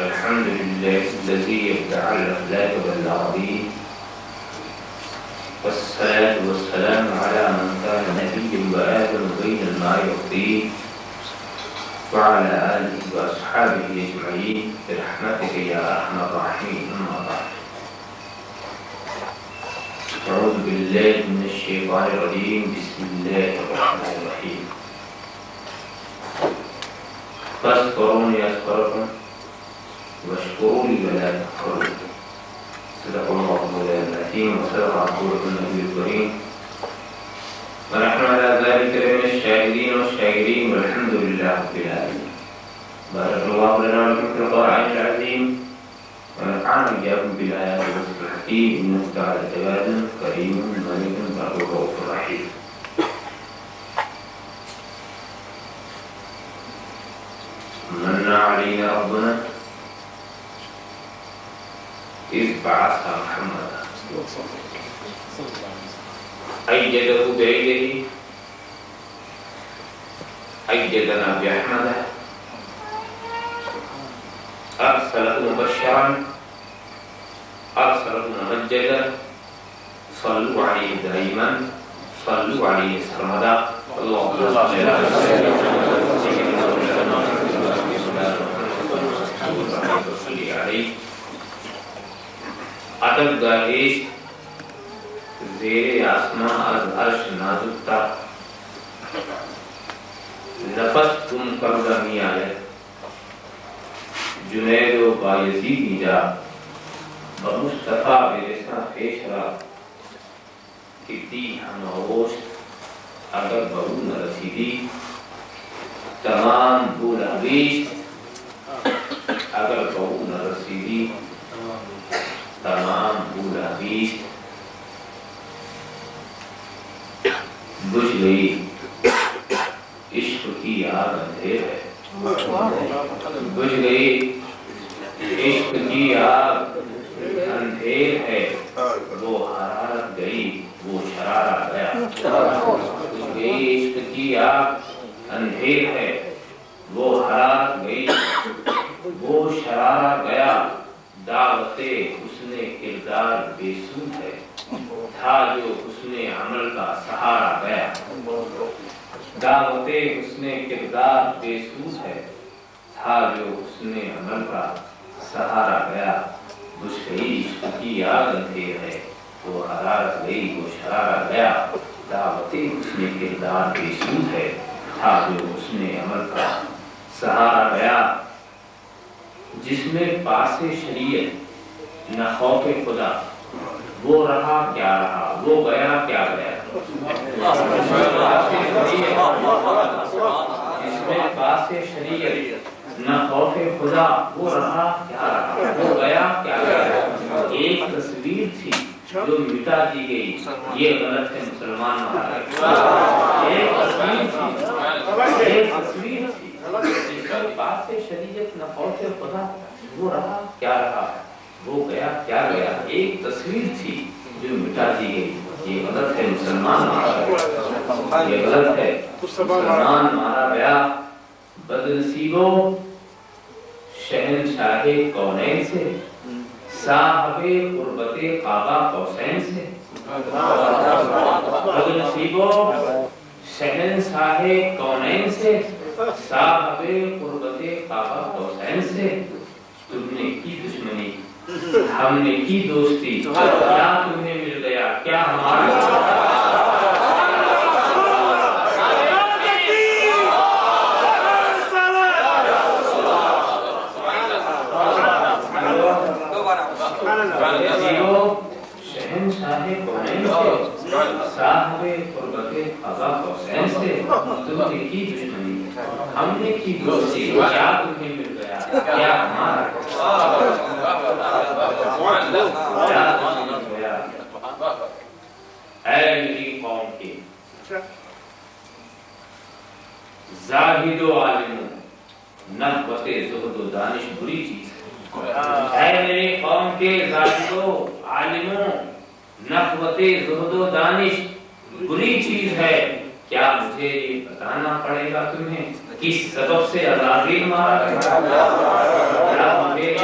الحمد لله الذي يبدع الأخلاق والعظيم، والصلاة والسلام على من كان نبي وآدم بين الماء والطين، وعلى آله وأصحابه أجمعين برحمتك يا أرحم الراحمين. أما بعد، أعوذ بالله من الشيطان الرجيم. بسم الله الرحمن الرحيم. فاذكروني أذكركم واشكروا لي ولا تكفرون. صدق الله مولانا العظيم وصدق رسوله النبي الكريم، ونحن على ذلك من الشاهدين والشاكرين، والحمد لله رب العالمين. بارك الله لنا ولكم في القرآن العظيم، ونفعنا إياكم بالآيات والذكر الحكيم، إنه تعالى جواد كريم ملك بر رؤوف رحيم. من علينا ربنا إذ بعث محمدا أيده بأيده، أيدنا بأحمده، أرسله مبشرا، أرسله ممجدا. صلوا عليه دائما، صلوا عليه سرمدا. اللهم صل على سيدنا محمد وصلي عليه. ادب گاہیش زیر آسمان از عرش نازک تا، نفس تم کردہ می آئے جنید و بایزید نیجا، بمصطفیٰ برسا پیش را کتی ہم آغوشت اگر بہو نہ رسیدی، تمام بول حویشت اگر بہو نہ رسیدی، تمام بولا بیشت. بجھ گئی عشق کی آگ اندھیر ہے، بجھ گئی عشق کی آگ اندھیر ہے، وہ حرارت گئی وہ شرارہ گیا. بجھ گئی عشق کی آگ اندھیر ہے، وہ حرارت گئی وہ شرارہ گیا. دعوت حسن کردار بے سود ہے، تھا جو حسن عمل کا سہارا گیا. دعوت حسن کردار بے سود ہے، تھا جو حسن عمل کا سہارا گیا. بجھ گئی عشق کی آگ اندھیر ہے، وہ حرارت گئی وہ شرارہ گیا. دعوت حسن کردار بے سود ہے، تھا جو حسن عمل کا سہارا گیا. جس میں پاس شریعت نہ خوف خدا، وہ رہا کیا رہا وہ گیا کیا گیا. جس میں پاس شریعت نہ خوف خدا، وہ رہا کیا رہا وہ گیا کیا گیا. ایک تصویر تھی جو مٹا دی گئی، یہ غلط ہے مسلمان. ایک تصویر تھی پاس شریعت نہ خوف خدا، وہ رہا کیا رہا وہ گیا کیا گیا. ایک تصویر تھی جو مٹا دی گئی، یہ غلط ہے مسلمان. یہ غلط ہے مسلمان مارا گیا. بدنصیبو شہنشاہ کونین سے، صاحب قربت قابا قوسین سے. بدنصیبو شہنشاہ کونین سے، صاحب قربت قابا قوسین سے. تم نے کی دشمنی ہم نے کی دوستی، کیا تمہیں مل گیا کیا ہمارا. شہنشاہ کونین سے، صاحب قربت قابا قوسین سے. تم نے کی دشمنی ہم نے کی دوستی، کیا تمہیں مل گیا کیا ہمارا. اے میری قوم کے زاہد و عالموں، نخوت زہد و دانش بری چیز ہے. اے میری قوم کے زاہد و عالموں، نخوت زہد و دانش بری چیز ہے. کیا مجھے یہ بتانا پڑے گا تمہیں کس سبب سے عزازیل مارا گیا؟ کیا مجھے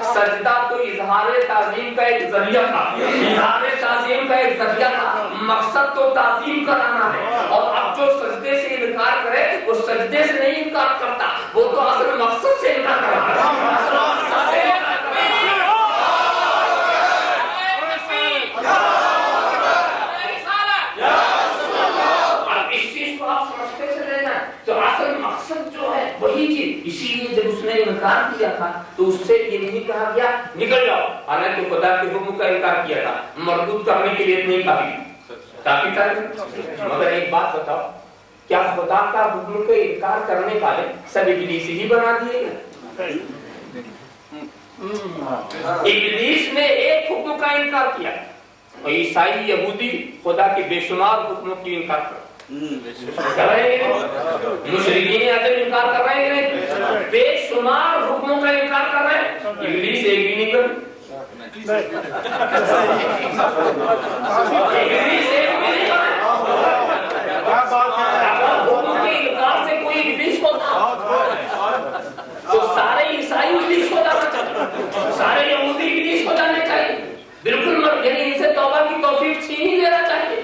سجدہ تو اظہار تعظیم کا ایک ذریعہ تھا، اظہار تعظیم کا ایک ذریعہ تھا، مقصد تو تعظیم کرانا ہے۔ اور اب جو سجدے سے انکار کرے وہ سجدے سے نہیں انکار کرتا، وہ تو اصل مقصد سے انکار کرتا ہے۔ تو اصل مقصد جو ہے وہی چیز، اسی لیے جب اس نے انکار کیا تھا تو اس سے یہ نہیں کہا گیا نکل جاؤ، حالانکہ خدا کے حکم کا انکار کیا تھا، مردود کرنے کے لیے نہیں کافی تھا۔ مگر ایک بات بتاؤ، کیا خدا کا حکم کا انکار کرنے والے سب ابلیس ہی بنا دیے گئے؟ ابلیس نے ایک حکم کا انکار کیا اور عیسائی یہودی خدا کے بے شمار حکموں کی انکار کر رہے ہیں، مشرکین عدم انکار کر رہے ہیں، بے شمار حکموں کا انکار کر رہے ہیں، ابلیس ایک بھی نہیں کر حکم کے انکار سے کوئی ابلیس ہوتا تو سارے عیسائی ابلیس کو جانا چاہتے، سارے یہودی ابلیس کو جانے چاہیے، بالکل یعنی ان سے توبہ کی توفیق چھین ہی لینا چاہیے،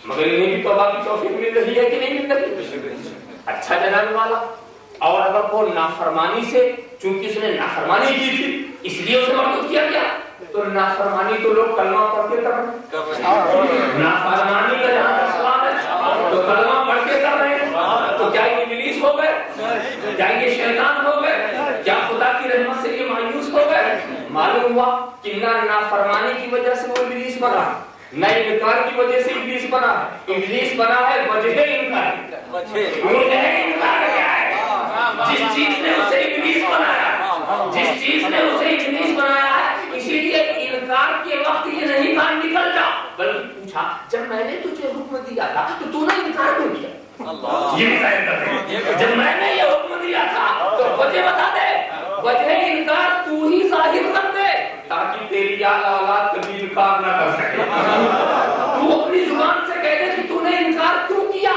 مگر انہیں بھی توبہ کی توفیق مل رہی ہے کہ نہیں مل رہی؟ اچھا جناب والا، اور اگر وہ نافرمانی سے، چونکہ اس نے نافرمانی کی تھی اس لیے اسے مردود کیا گیا، تو نافرمانی تو لوگ کلمہ پڑھ کے کر رہے ہیں، نافرمانی کا جہاں تک سوال ہے تو کلمہ پڑھ کے کر رہے ہیں، تو کیا یہ ابلیس ہو گئے؟ کیا یہ شیطان ہو گئے؟ کیا خدا کی رحمت سے یہ مایوس ہو گئے؟ معلوم ہوا کہ نہ نافرمانی کی وجہ سے وہ ابلیس بنا، نہ انکار کی وجہ سے ابلیس بنا ہے، ابلیس بنا ہے وجہ انکار، وجہ انکار کیا ہے؟ جس چیز نے اسے ابلیس بنایا، جس چیز نے اسے ابلیس بنایا ہے، اسی لیے انکار کے وقت یہ نہیں کہا نکل جا، بلکہ پوچھا جب میں نے تجھے حکم دیا تھا تو تو نے انکار کیوں کیا؟ یہ ظاہر کرتے ہیں جب میں نے یہ حکم دیا تھا تو وجہ بتا دے، وجہ انکار تو ہی ظاہر کر دے تاکہ تیری اولاد کبھی انکار نہ کر سکے، تو اپنی زبان سے کہہ دے کہ تو نے انکار کیوں کیا؟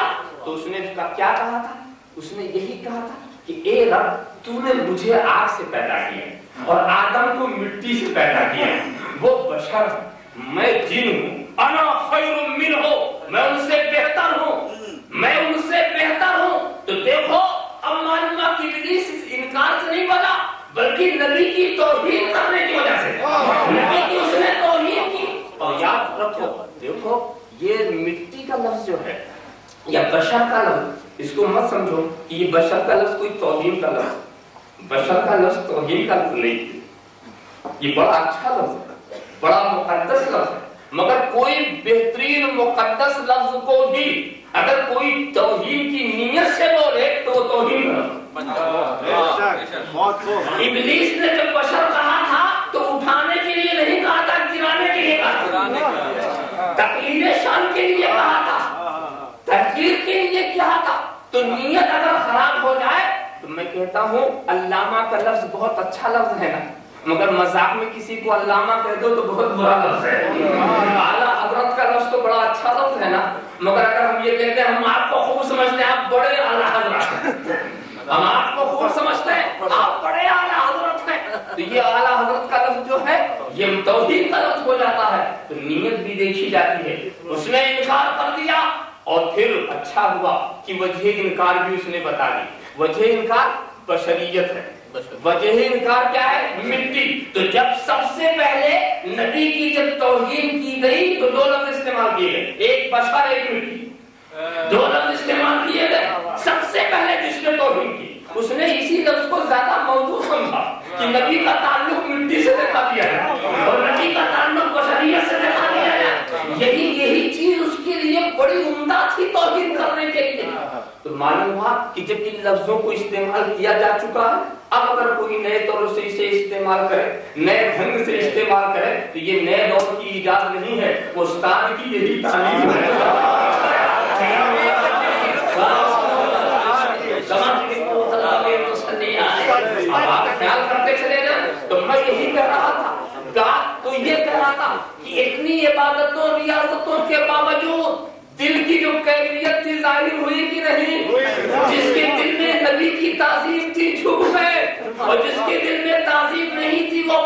تو اس نے کیا کہا تھا؟ اس نے یہی کہا تھا کہ اے رب تو نے مجھے آگ سے پیدا کیا اور آدم کو مٹی سے پیدا کیا، وہ بشر میں جن ہوں، انا خیر منہ، میں ان سے بہتر ہوں، میں ان سے بہتر ہوں۔ تو دیکھو اب معلوم ہے کہ ابلیس انکار سے نہیں بنا بلکہ نبی کی توہین کرنے کی وجہ سے، نبی کی اس نے توہین کی۔ اور یاد رکھو، دیکھو یہ مٹی کا لفظ جو ہے یا بشر کا لفظ، اس کو مت سمجھو کہ یہ بشر کا لفظ کوئی توہین کا لفظ، بشر کا لفظ توہین کا لفظ نہیں، یہ بڑا اچھا لفظ ہے، بڑا مقدس لفظ ہے، مگر کوئی بہترین مقدس لفظ کو بھی اگر کوئی توہین کی نیت سے بولے تو وہ توہین ہے۔ ابلیس نے جب بشر کہا تھا تو اٹھانے کے لیے نہیں کہا تھا، گرانے کے لیے کہا تھا، تقلیل شان کے لیے کہا تھا، تحقیر کے لیے کہا تھا۔ تو نیت اگر خراب ہو جائے تو میں کہتا ہوں علامہ کا لفظ بہت اچھا لفظ ہے نا، مگر مذاق میں کسی کو علامہ کہہ دو تو بہت برا لفظ ہے۔ اعلیٰ حضرت کا لفظ تو بڑا اچھا لفظ ہے نا، مگر اگر ہم یہ کہتے ہیں ہم آپ کو خوب سمجھتے ہیں آپ بڑے اعلیٰ حضرت ہیں، ہم آپ کو خوب سمجھتے ہیں آپ بڑے اعلیٰ حضرت ہیں، تو یہ اعلیٰ حضرت کا لفظ جو ہے یہ توہین کا لفظ ہو جاتا ہے۔ تو نیت بھی دیکھی جاتی ہے، اس نے انکار کر دیا اور پھر اچھا ہوا کہ وجہ انکار بھی اس نے بتا دی۔ وجہ انکار بشریت ہے، وجہ انکار کیا ہے؟ مٹی۔ تو جب سب سے پہلے نبی کی جب توہین کی گئی تو دو لفظ استعمال کیے گئے، ایک بشر ایک مٹی، دو لفظ استعمال کیے گئے۔ سب سے پہلے جس نے توہین کی اس نے اسی لفظ کو زیادہ موضوع سمجھا کہ نبی کا تعلق مٹی سے دکھا دیا ہے اور نبی کا تعلق بشریت سے دکھا دیا ہے۔ یہی چیز اس کے لیے بڑی عمدہ تھی توہین کرنے کے لیے۔ تو معلوم ہوا کہ جب ان لفظوں کو استعمال کیا جا چکا ہے، اب اگر کوئی نئے طور سے اسے استعمال کرے، نئے ڈھنگ سے استعمال کرے تو یہ نئے دور کی ایجاد نہیں ہے، وہ استاد کی یہی تعلیم ہے۔ آپ خیال کرتے چلے جائیں تو میں یہی کہہ رہا تھا، تو یہ کہہ رہا تھا کہ اتنی عبادتوں ریاضتوں کے باوجود دل کی جو کیفیت تھی ظاہر ہوئی کہ نہیں؟ جس کے دل میں نبی کی تعظیم تھی جھک گئے اور جس کے دل میں تعظیم نہیں تھی وہ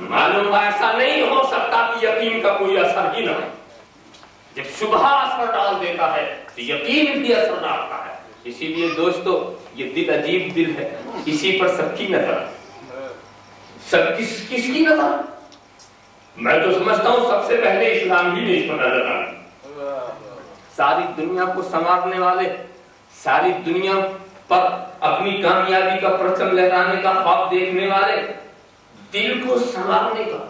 معلوم ایسا نہیں ہو سکتا کہ یقین کا کوئی اثر ہی نہ ہو. جب شبہ اثر ڈال دیتا ہے تو یقین بھی اثر ڈالتا ہے. اسی لیے دوستو یہ دل عجیب دل ہے, اسی پر سب کی نظر. سب کس کی نظر؟ میں تو سمجھتا ہوں سب سے پہلے اسلام ہی نے اس پر نظر ڈالی. ساری دنیا کو سنوارنے والے, ساری دنیا پر اپنی کامیابی کا پرچم لہرانے کا خواب دیکھنے والے, دل کو سنوارنے کا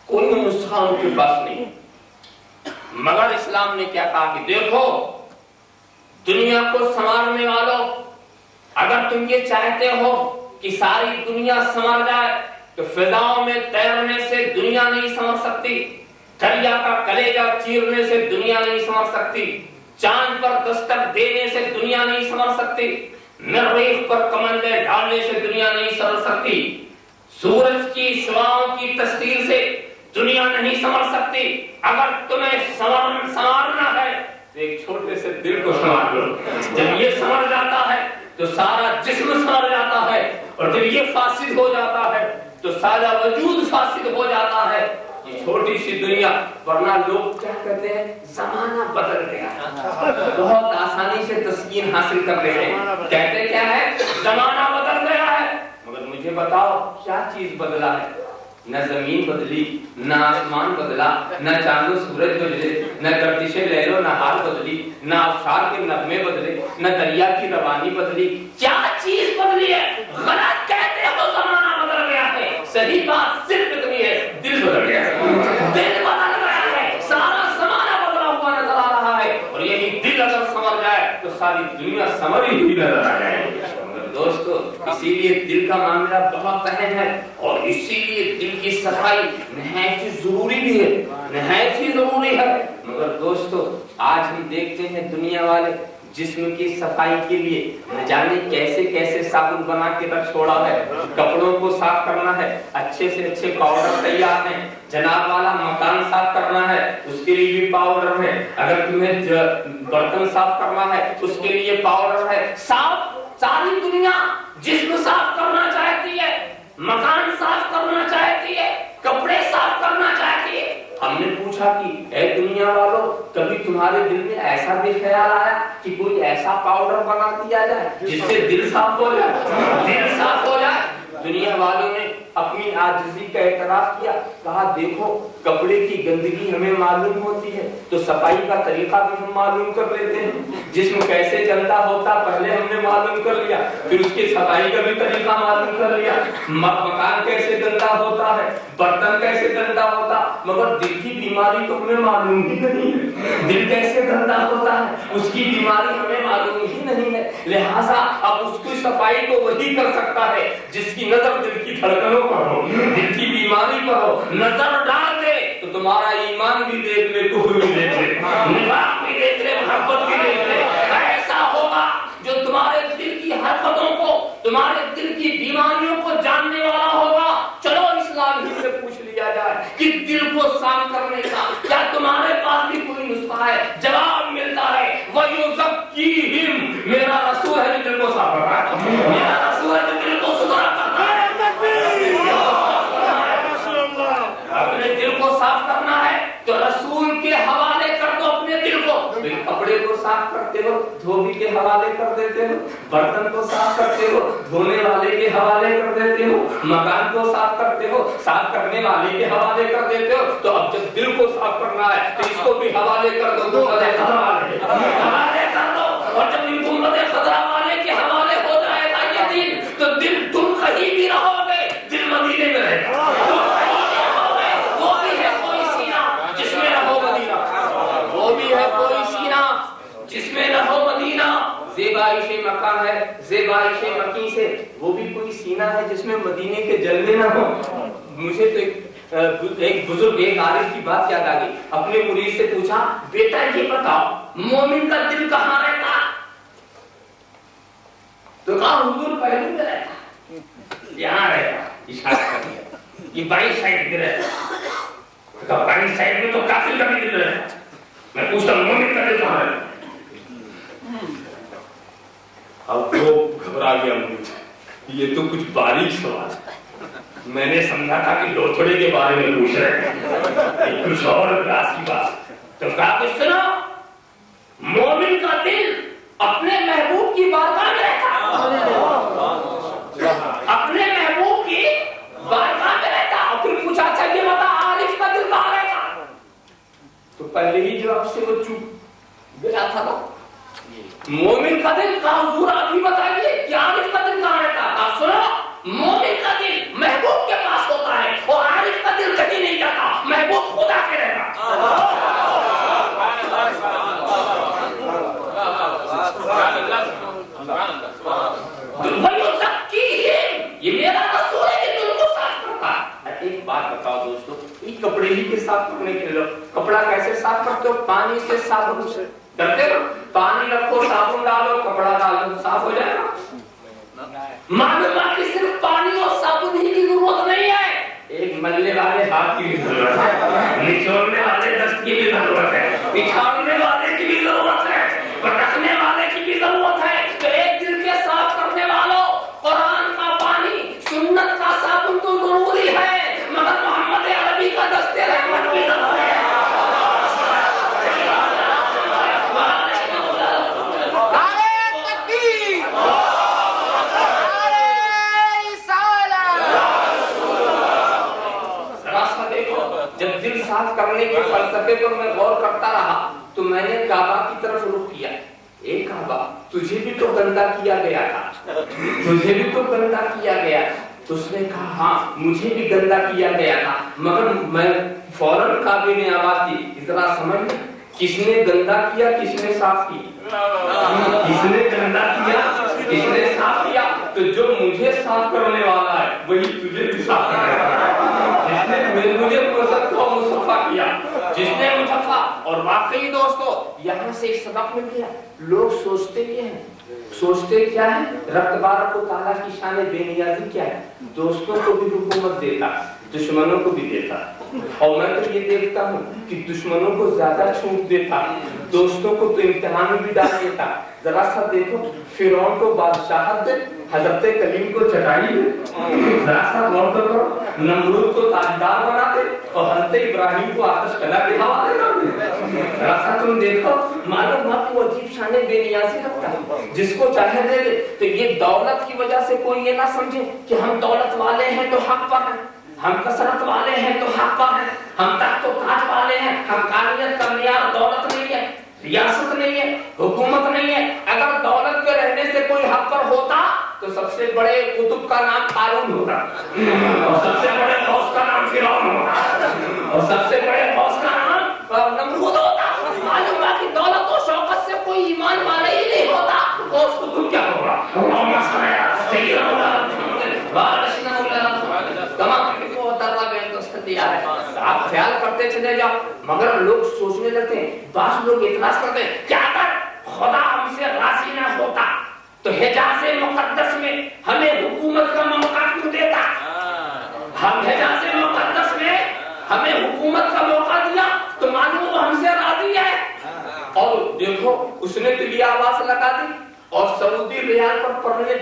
کوئی نسخہ ان کے پاس نہیں. مگر اسلام نے کیا کہا کہ دیکھو دنیا کو سنوارنے والوں, اگر تم یہ چاہتے ہو کہ ساری دنیا سنور جائے تو فضاؤں میں تیرنے سے دنیا نہیں سنور سکتی, دریا کا کلیجہ چیرنے سے دنیا نہیں سنور سکتی, چاند پر دستک دینے سے دنیا نہیں سنور سکتی, مریخ پر کمندے ڈالنے سے دنیا نہیں سنور سکتی, سورج کی شعاؤں کی تشکیل سے دنیا نہیں سنور سکتی. اگر تمہیں سنوارنا ہے تو ایک چھوٹے سے دل کو سنوار لو. جب یہ سنور جاتا ہے تو سارا جسم سنور جاتا ہے, اور جب یہ فاسد ہو جاتا ہے تو سارا وجود فاسد ہو جاتا ہے. یہ چھوٹی سی دنیا, ورنہ لوگ کیا کہتے ہیں زمانہ بدل گیا, بہت آسانی سے تسکین حاصل کر رہے ہیں. کہتے کیا ہے زمانہ بدل گیا ہے, مگر مجھے بتاؤ کیا چیز بدلا ہے؟ نہ زمین بدلی, نہ آسمان بدلا, نہ چاند و سورج بدلے, نہ گردش لیل و نہار بدلی, نہ ابشار کے نغمے بدلے, نہ دریا کی روانی بدلی. کیا چیز بدلی ہے؟ غلط کہتے ہو زمانہ بدل گیا ہے. صحیح بات صرف اتنی ہے, دل بدل گیا ہے. دل بدل گیا ہے, سارا زمانہ بدلا ہوا نظر آ رہا ہے, اور یہی دل اگر سنور جائے تو ساری دنیا سنوری ہوئی نظر آ جائے. دوستو اسی لیے دل کا معاملہ بہت اہم ہے, اور اسی لیے دل کی صفائی نہایت ہی ضروری بھی ہے, نہایت ہی ضروری ہے. مگر دوستو آج ہم دیکھتے ہیں دنیا والے جسم کی صفائی کے لیے نہ جانے کیسے کیسے صابن بنا کے رکھ چھوڑا ہے. کپڑوں کو صاف کرنا ہے, اچھے سے اچھے پاؤڈر تیار ہیں. جناب والا مکان صاف کرنا ہے, اس کے لیے بھی پاؤڈر ہے. اگر تمہیں برتن صاف کرنا ہے اس کے لیے پاؤڈر ہے. صاف ساری دنیا جسم صاف کرنا چاہتی ہے, مکان صاف کرنا چاہتی ہے, کپڑے صاف کرنا چاہتی ہے. ہم نے پوچھا کہ اے دنیا والوں, کبھی تمہارے دل میں ایسا بھی خیال آیا کہ کوئی ایسا پاؤڈر بنا دیا جائے جس سے دل صاف ہو جائے, دل صاف ہو جائے؟ دنیا والوں نے اپنی عاجزی کا اعتراف کیا, کہا دیکھو کپڑے کی گندگی ہمیں معلوم ہوتی ہے تو صفائی کا طریقہ بھی ہم معلوم کر لیتے ہیں. جسم کیسے گندا ہوتا پہلے ہم نے معلوم کر لیا, پھر اس کی صفائی کا بھی طریقہ معلوم کر لیا. مکان کیسے گندا ہوتا ہے, برتن کیسے گندا ہوتا, مگر دل کی بیماری تو ہمیں معلوم ہی نہیں ہے. دل کیسے گندا ہوتا ہے اس کی بیماری ہمیں معلوم ہی نہیں ہے. لہٰذا اب اس کی صفائی کو وہی کر سکتا ہے جس کی نظر دل کی دھڑکنوں پر ہو, دل کی بیماری پر ہو. نظر ڈال دے تو تمہارا ایمان بھی دیکھ لے, کفر بھی دیکھ لے, نفاق بھی دیکھ لے, محبت بھی دیکھ لے. ایسا ہوگا جو تمہارے دل کی حرکتوں کو, تمہارے دل کی بیماریوں کو جاننے والا ہوگا. چلو اسلام ہی سے پوچھ لیا جائے کہ دل کو صاف کرنے کا کیا تمہارے پاس بھی کوئی نسخہ ہے؟ جواب ملتا ہے وَيُزَكِّيهِمْ, میرا رسول ہے جو دل کو صاف کرتا ہے, میرا رسول ہے جو دل کو ستھرا کرتا ہے. اپنے دل کو صاف کرنا ہے تو رسول کے حوالے کر دو اپنے دل کو. کپڑے کو صاف کرتے ہو دھوبی کے حوالے کر دیتے ہو, برتن کو صاف کرتے ہو دھونے والے کے حوالے کر دیتے ہو, مکان کو صاف کرتے ہو صاف کرنے والے کے حوالے کر دیتے ہو. تو اب جب دل کو صاف کرنا ہے تو اس کو بھی حوالے کر دو, حوالے کر دو. اور جب حکومت خضرا والے کے حوالے ہو جائے گا یہ دل, تو دل تم کہیں بھی رہو گے, دل مدینے میں رہے گا. وہ بھی ہے کوئی سینہ جس میں رہو مدینہ, وہ بھی ہے کوئی سینہ جس میں رہو مدینہ. زیبائش مکہ ہے, زیبائش مکی سے وہ بھی کوئی سینہ ہے جس میں مدینے کے جلوے نہ ہو. مجھے تو ایک بزرگ ایک عارف کی بات یاد آ گئی. اپنے مرید سے پوچھا بیٹا یہ بتاؤ مومن کا دل کہاں رہتا؟ تو کہا حضور پہلو میں رہتا, یہاں رہتا, اشارہ کر دیا یہ بائیں سائڈ میں رہتا. بائیں سائڈ میں تو کافر کا بھی دل رہتا. میں پوچھتا مومن کا دل کہاں رہتا؟ اب وہ گھبرا گیا, مجھے یہ تو کچھ باریک سوال ہے. میں نے سمجھا تھا کہ لوتھڑے کے بارے میں پوچھ رہے ہیں، کچھ اور راز کی بات۔ تو کہا کہ سنو، مومن کا دل اپنے محبوب کی بارگاہ میں رہتا، اپنے محبوب کی بارگاہ میں رہتا۔ اور پھر پوچھا اچھا یہ بتا عارف کا دل کہاں رہتا؟ تو پہلے ہی جو آپ سے وہ چپ گیا تھا نا، مومن کا دل کہاں؟ حضور آپ ہی بتائیے کہ عارف کا دل کہاں رہتا؟ کہا سنو، مومن کا دل محبوب کے پاس ہوتا ہے اور عارف کا دل کہیں نہیں جاتا، محبوب خدا کے رہتا۔ یہ میرا رسول ہے کہ تم کو صاف کرتا ہے۔ ایک بات بتاؤ دوستو، یہ کپڑے ہی کے صاف کرنے کے لیے کپڑا کیسے صاف کرتے ہو؟ پانی سے، صابن سے کرتے ہو؟ پانی رکھو، صابن ڈالو، کپڑا ڈالو، صاف ہو جائے گا۔ معلوم ہے کہ صرف پانی اور صابن ہی کی ضرورت نہیں ہے، ایک ملنے والے ہاتھ کی بھی ضرورت ہے، نچوڑنے والے دست کی بھی ضرورت ہے، پچھاڑنے والے کی بھی ضرورت ہے، پٹکنے والے کی بھی ضرورت ہے۔ تو ایک دل کے صاف کرنے والوں، قرآن کا پانی، سنت کا صابن تو ضروری ہے، مگر محمد عربی کا دست رحمت بھی ضروری ہے۔ جب دل صاف کرنے کے فلسفے پر میں غور کرتا رہا تو میں نے کعبہ کی طرف رخ کیا۔ اے کعبہ، تجھے بھی تو گندا کیا گیا تھا، تجھے بھی تو گندا کیا گیا تھا۔ تو اس نے کہا ہاں مجھے بھی گندا کیا گیا تھا، مگر میں فوراً کعبے میں آواز دی، ذرا سمجھ کس نے گندا کیا، کس نے صاف کیا؟ کس نے گندا کیا، کس نے صاف کیا؟ تو جو مجھے صاف کرنے والا ہے وہی تجھے بھی صاف کرنے والا ہے۔ جس نے مجھے مصفا کیا، جس نے مصفا۔ اور واقعی دوستو یہاں سے ایک سبق مل گیا، لوگ سوچتے کیا ہیں، سوچتے کیا ہے؟ رب تبارک و تعالیٰ کی شان بے نیازی کیا ہے؟ دوستوں کو بھی حکومت دیتا، دشمنوں کو بھی دیتا۔ اور میں تو یہ دیکھتا ہوں کہ دشمنوں کو زیادہ چھوٹ دیتا، دوستوں کو تو امتحان بھی ڈال دیتا۔ ذرا سا دیکھو، فرعون کو بادشاہت دے، حضرت کلیم کو چٹائی دے، ذرا سا غور کرو، نمرود کو تاجدار بنا دے اور حضرت ابراہیم کو آتش کلا کے حوالے کر دے۔ ذرا سا تم دیکھو، معلوم ہوا کہ وہ عجیب شان بے نیازی رکھتا ہے، جس کو چاہے دے دے۔ تو یہ دولت کی وجہ سے کوئی یہ نہ سمجھے کہ ہم دولت والے ہیں تو حق پر ہیں، ہم کثرت والے ہیں تو حق پر ہیں، ہم تخت و تاج والے ہیں۔ حقانیت کا معیار دولت نہیں ہے، ریاست نہیں ہے، حکومت نہیں ہے۔ اگر دولت کے رہنے سے کوئی حق پر ہوتا تو سب سے بڑے قطب کا نام قارون ہوتا، اور سب سے بڑے غوث کا نام فرعون ہوتا، اور سب سے بڑے غوث کا نام نمرود ہوتا۔ معلوم ہے کہ دولت و شوکت سے کوئی ایمان والا ہی نہیں ہوتا، غوث قطب کیا ہوگا؟ آپ خیال کرتے چلے جاؤ، مگر لوگ سوچنے لگتے ہیں، بعض لوگ اعتراض کرتے ہیں کیا اگر خدا ہم سے راضی نہ ہوتا تو حجاز مقدس میں ہمیں حکومت کا موقع کیوں دیتا؟ ہم حجاز مقدس میں ہمیں حکومت کا موقع دیا تو معلوم وہ ہم سے راضی ہے۔ اور دیکھو اس نے تو یہ آواز لگا دی، اور سعودی ریال پر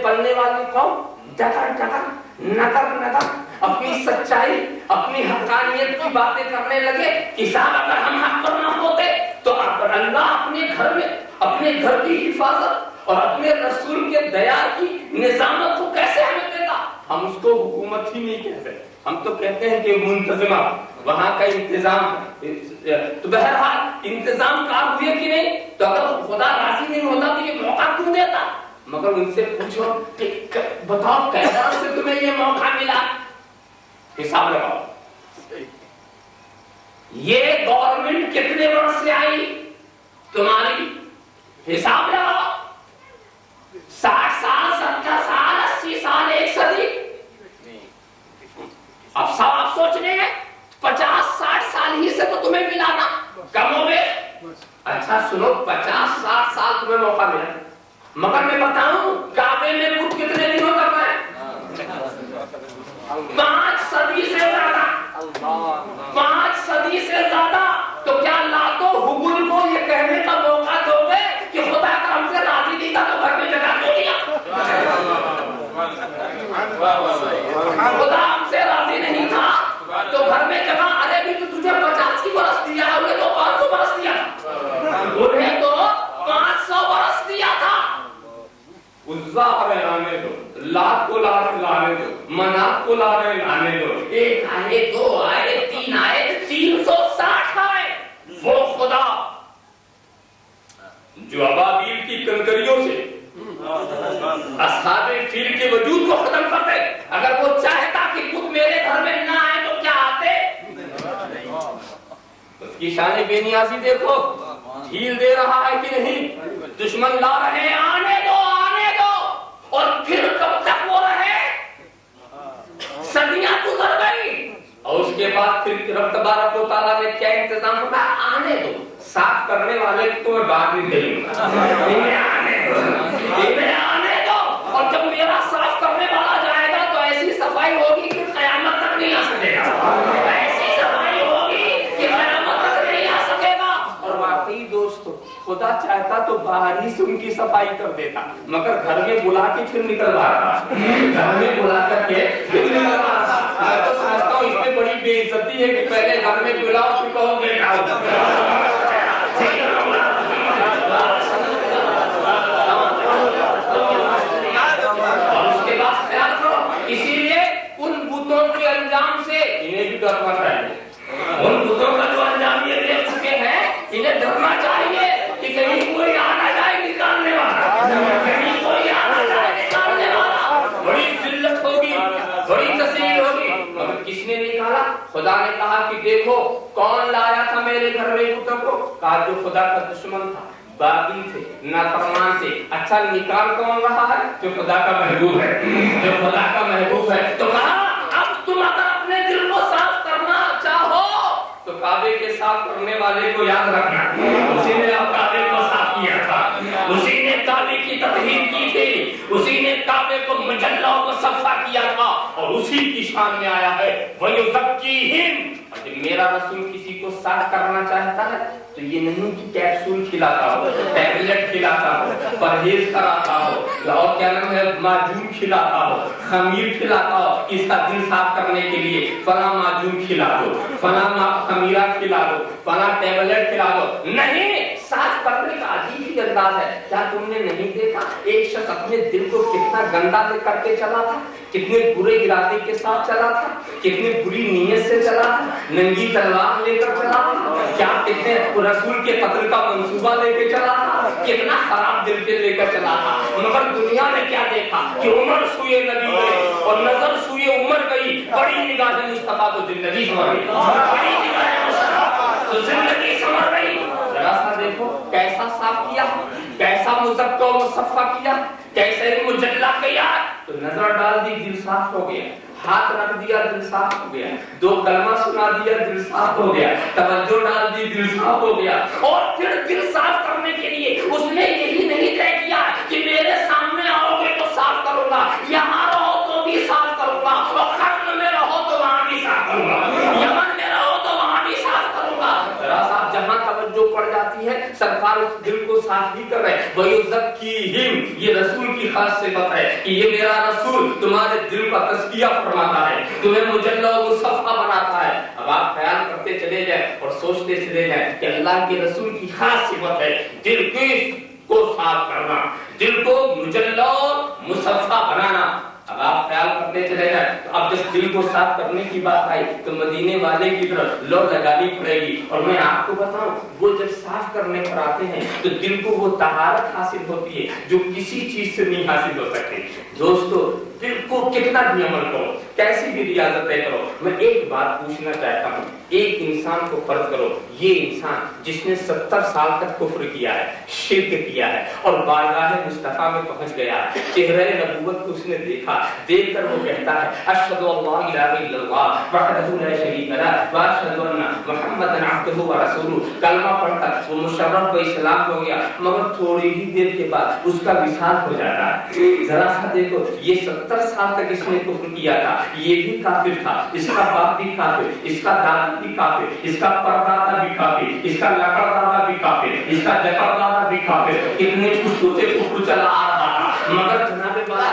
پلنے والی قوم ڈگر ڈگر نگر نگر اپنی سچائی، اپنی حقانیت کی باتیں کرنے لگے کہ صاحب اگر ہم حق پر نہ ہوتے تو اللہ اپنے گھر میں اپنے گھر کی حفاظت اور اپنے رسول کے دیار کی نظامت کو کیسے ہمیں دیتا؟ ہم اس کو حکومت ہی نہیں کہتے، ہم تو کہتے ہیں کہ منتظمہ، وہاں کا انتظام۔ تو بہرحال انتظام کار ہوئے کہ نہیں؟ تو اگر خدا راضی نہیں ہوتا تو یہ موقع کیوں دیتا؟ مگر ان سے پوچھو کہ بتاؤ کیسا سے تمہیں یہ موقع ملا؟ حساب لگاؤ، یہ گورنمنٹ کتنے برس سے آئی تمہاری؟ حساب لگاؤ، 60 سال، 70 سال، 80 سال، 1 صدی؟ اب سواب سوچنے ہیں، 50-60 سال ہی سے تو تمہیں ملا نا، کم ہو گئے۔ اچھا سنو، 50-60 سال تمہیں موقع ملا، مگر میں بتاؤں کعبے میں بت کتنے دنوں تک ہے؟ 5 صدی سے زیادہ، 5 صدی سے زیادہ۔ تو کیا لاتو حبل کو یہ کہنے کا موقع دو گے کہ خدا اگر ہم سے راضی نہیں تھا تو گھر میں جگہ دو دیا؟ خدا ہم سے ایک آئے، دو آئے، تین آئے، 360 آئے. وہ خدا جو ابابیل کی کنکریوں سے اصحاب فیل کے وجود کو ختم کر دے، اگر وہ چاہتا کہ بت میرے گھر میں نہ آئے تو کیا آتے؟ اس کی شان بے نیازی دیکھو، ڈھیل دے رہا ہے کہ نہیں؟ دشمن لا رہے ہیں، آنے دو آنے دو. اور پھر کب تک وہ رہے؟ صدیاں گزر گئی اور اس کے بعد پھر رب تبارک و تعالیٰ نے کیا انتظام ہوگا؟ آنے دو. صاف کرنے والے کو میں بات نہیں کروں گا، انہیں آنے دو. اور جب میرا صاف کرنے والا جائے گا تو ایسی صفائی ہوگی کہ قیامت تک نہیں آ سکے گا. ایسی صفائی ہوگی کہ قیامت تک نہیں آ سکے گا. اور واقعی دوستو خدا چاہتا تو باہر ہی سے ان کی صفائی کر دیتا، مگر گھر میں بلا کے پھر نکلوا رہا، گھر میں بلا کر کے پھر نکلوا رہا. میں تو سمجھتا ہوں اس میں بڑی بے عزتی ہے کہ پہلے گھر میں بلاؤ پھر کہو گے اسی لیے ان بتوں کے انجام سے انہیں بھی ڈرنا چاہیے. ان بتوں کا جو انجام یہ دیکھ چکے ہیں انہیں ڈرنا چاہیے کہ کہیں کوئی آنا جائے نکالنے والا، کہیں کوئی آنا جائے نکالنے والا. بڑی ذلت ہوگی، بڑی تسلیل ہوگی. مگر کس نے نکالا؟ خدا نے کہا کہ دیکھو کون لایا تھا میرے گھر میں بتوں کو؟ کہا جو خدا کا دشمن تھا، باغی تھے، نافرمان تھے. اچھا نکال کون رہا ہے؟ جو خدا کا محبوب ہے، جو خدا کا محبوب ہے. تو کہا اب تم اگر اپنے دل کو صاف کرنا چاہو تو کعبے کے صاف کرنے والے کو یاد رکھنا. اسی نے اب کعبے کو صاف کیا تھا، اسی نے کعبے کی تطہیر کی تھی، اسی نے کعبے کو مجلہ و مصفا کیا تھا اور اسی کی شان میں آیا ہے وَيُزَكِّيهِمْ. جب میرا رسول کسی کو صاف کرنا چاہتا ہے تو یہ نہیں کہ کیپسول کھلاتا ہو، ٹیبلٹ کھلاتا ہو، پرہیز کراتا ہو، اور کیا نام ہے معجون کھلاتا ہو، خمیر کھلاتا ہو. اس کا دل صاف کرنے کے لیے فلاں معجون کھلا دو، فلاں خمیرہ کھلا دو، فلاں ٹیبلٹ کھلا دو. نہیں، صاف کرنے کا عجیب ہی انداز ہے. کیا تم نے نہیں دیکھا ایک شخص اپنے دل کو کتنا گندا لے کر کے چلا تھا، کتنے برے ارادے کے ساتھ چلا تھا، کتنی بری نیت سے چلا تھا، ننگی تلوار لے کر چلا تھا، کیا کتنے رسول کے قتل کا منصوبہ لے کے چلا تھا، کتنا خراب دل کے لے کر چلا تھا. مگر دنیا نے کیا دیکھا کہ عمر سوئے نبی گئی اور نظر سوئے عمر گئی. بڑی نگاہ مصطفیٰ تو زندگی سمر گئی، بڑی نگاہ مصطفیٰ تو زندگی سمر گئی. ذرا سا دیکھو کیسا صاف کیا، کیسا مزکہ و مصفا کیا، کیسے مجلہ کیا. تو نظر ڈال دی دل صاف ہو گیا، ہاتھ رکھ دیا دل صاف ہو گیا، دو کلمہ سنا دیا دل صاف ہو گیا، توجہ ڈال دی دل صاف ہو گیا. اور پھر دل صاف کرنے کے لیے اس نے یہی نہیں طے کیا کہ میرے سامنے آؤ گے تو صاف کروں گا، یہاں رہو تو بھی صاف کروں گا، اور خرم میں رہو تو وہاں بھی صاف کروں گا، یمن میں رہو تو وہاں بھی صاف کروں گا. ذرا صاحب جہاں توجہ پڑ جاتی ہے سرکار اس دل کو صاف ہی کر رہے. وَيُزَكِّيهِمْ، یہ رسول کی خاص صفت ہے کہ یہ میرا رسول تمہارے دل کا تزکیہ فرماتا ہے، تمہیں مجلہ و مصفا بناتا ہے. اب آپ خیال کرتے چلے جائیں اور سوچتے چلے جائیں کہ اللہ کے رسول کی خاص صفت ہے دل کو صاف کرنا، دل کو مجلہ و مصفا بنانا. اب آپ خیال کرتے چلے جائیں تو اب جب دل کو صاف کرنے کی بات آئی تو مدینے والے کی طرف لو لگانی پڑے گی. اور میں آپ کو بتاؤں وہ جب صاف کرنے پر آتے ہیں تو دل کو وہ طہارت حاصل ہوتی ہے جو کسی چیز سے نہیں حاصل ہو سکتی. دوستو دل کو کتنا بھی عمل کرو، کیسی بھی ریاضتیں کرو، میں ایک بات پوچھنا چاہتا ہوں. ایک انسان کو فرض کرو یہ انسان جس نے 70 سال تک کفر کیا ہے، شرک کیا ہے اور بارگاہ مصطفیٰ میں پہنچ گیا ہے، چہرہ نبوت کو اس نے دیکھا، دیکھ کر وہ کہتا ہے اشہد ان لا الہ الا اللہ وحدہ لا شریک لہ واشہد ان محمدا عبدہ ورسولہ. کلمہ پڑھ کر وہ مشرف و اسلام ہو گیا، مگر تھوڑی ہی دیر کے بعد اس کا وصال ہو جاتا ہے. ذرا سا دیکھو یہ 70 سال تک اس نے کفر کیا تھا، یہ بھی کافر تھا، اس کا باپ بھی کافر، اس کا دادا بھی کافر، اس کا پردادا بھی کافر، اس کا لقڑدادا بھی کافر، اس کا جقردادا بھی کافر. کتنے کچھ دوسرے کفر چلا آ رہا تھا، مگر جناب والا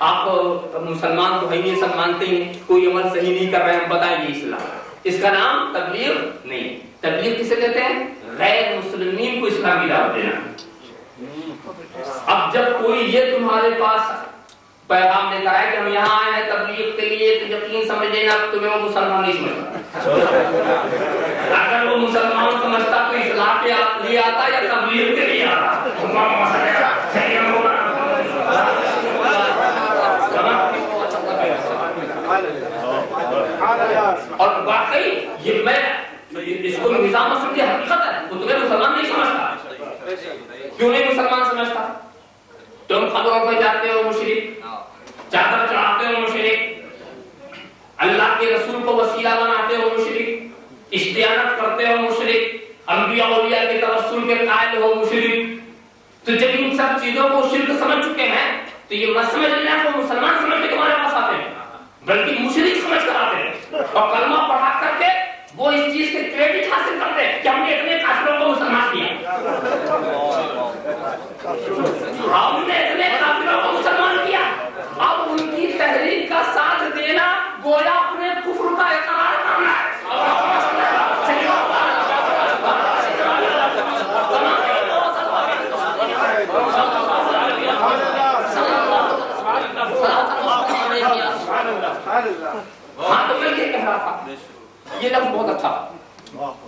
آپ مسلمان تو ہے نہیں، سب مانتے ہیں کوئی عمل صحیح نہیں کر رہے ہیں، ہم بتائیں گے اسلام، اس کا نام تبلیغ نہیں۔ تبلیغ کسے کہتے ہیں؟ غیر مسلمین کو اسلام کی دعوت دینا۔ اب جب کوئی یہ تمہارے پاس پیغام لے کر آئے کہ ہم یہاں آئے ہیں تبلیغ کے لیے، تو یقین سمجھ لینا تمہیں وہ مسلمان نہیں سمجھتا۔ اگر وہ مسلمان سمجھتا تو اسلام کے لیے آتا یا تبلیغ کے لیے آتا؟ اور واقعی یہ میں اس کو نظام سمجھے حقیقت ہے، وہ تمہیں مسلمان نہیں سمجھتا۔ کیوں نہیں مسلمان سمجھتا؟ تم قبروں پہ جاتے ہو مشرک، چادر چڑھاتے ہو مشرک، اللہ کے رسول کو وسیلہ بناتے ہو مشرک، استعانت کرتے ہو مشرک، انبیاء اولیاء کے توسل کے قائل ہو مشرک۔ تو جب ان سب چیزوں کو شرک سمجھ چکے ہیں تو یہ مت سمجھ لینا کہ مسلمان سمجھ کے تمہارے پاس آتے ہیں، بلکہ مشرک سمجھ کر آتے ہیں، اور کلمہ پڑھا کر کے وہ اس چیز کے کریڈٹ حاصل کرتے ہیں کہ ہم نے اتنے کافروں کو مسلمان کیا، ہم نے اتنے کافروں کو مسلمان کیا۔ اب ان کی تحریک کا ساتھ دینا گویا اپنے کفر کا اقرار کرنا ہے۔ ہاں تو میں یہ کہہ رہا تھا، یہ لفظ بہت اچھا،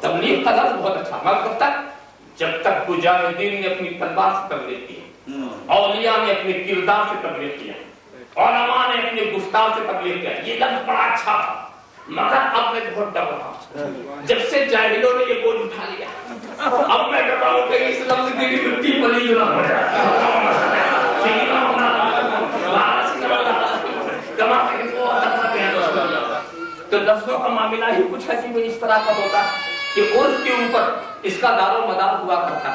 تبلیغ کا لفظ بہت اچھا، مگر کب تک؟ جب تک مجاہدین نے اپنی تلوار سے تبلیغ کی، اولیاء نے اپنے کردار سے تبلیغ کیا، علماء نے اپنے گفتار سے تبلیغ کیا، یہ لفظ بڑا اچھا تھا۔ مگر اب میں بہت ڈر رہا ہوں، جب سے جاہلوں نے یہ بوجھ اٹھا لیا، اب میں ڈر رہا ہوں کہ اس لفظ کی مٹی پلیز نہ ہو جائے۔ تو لفظوں کا معاملہ ہی کچھ عجیب اس طرح کا ہوتا کہ عرف کے اوپر اس کا دار و مدار ہوا کرتا۔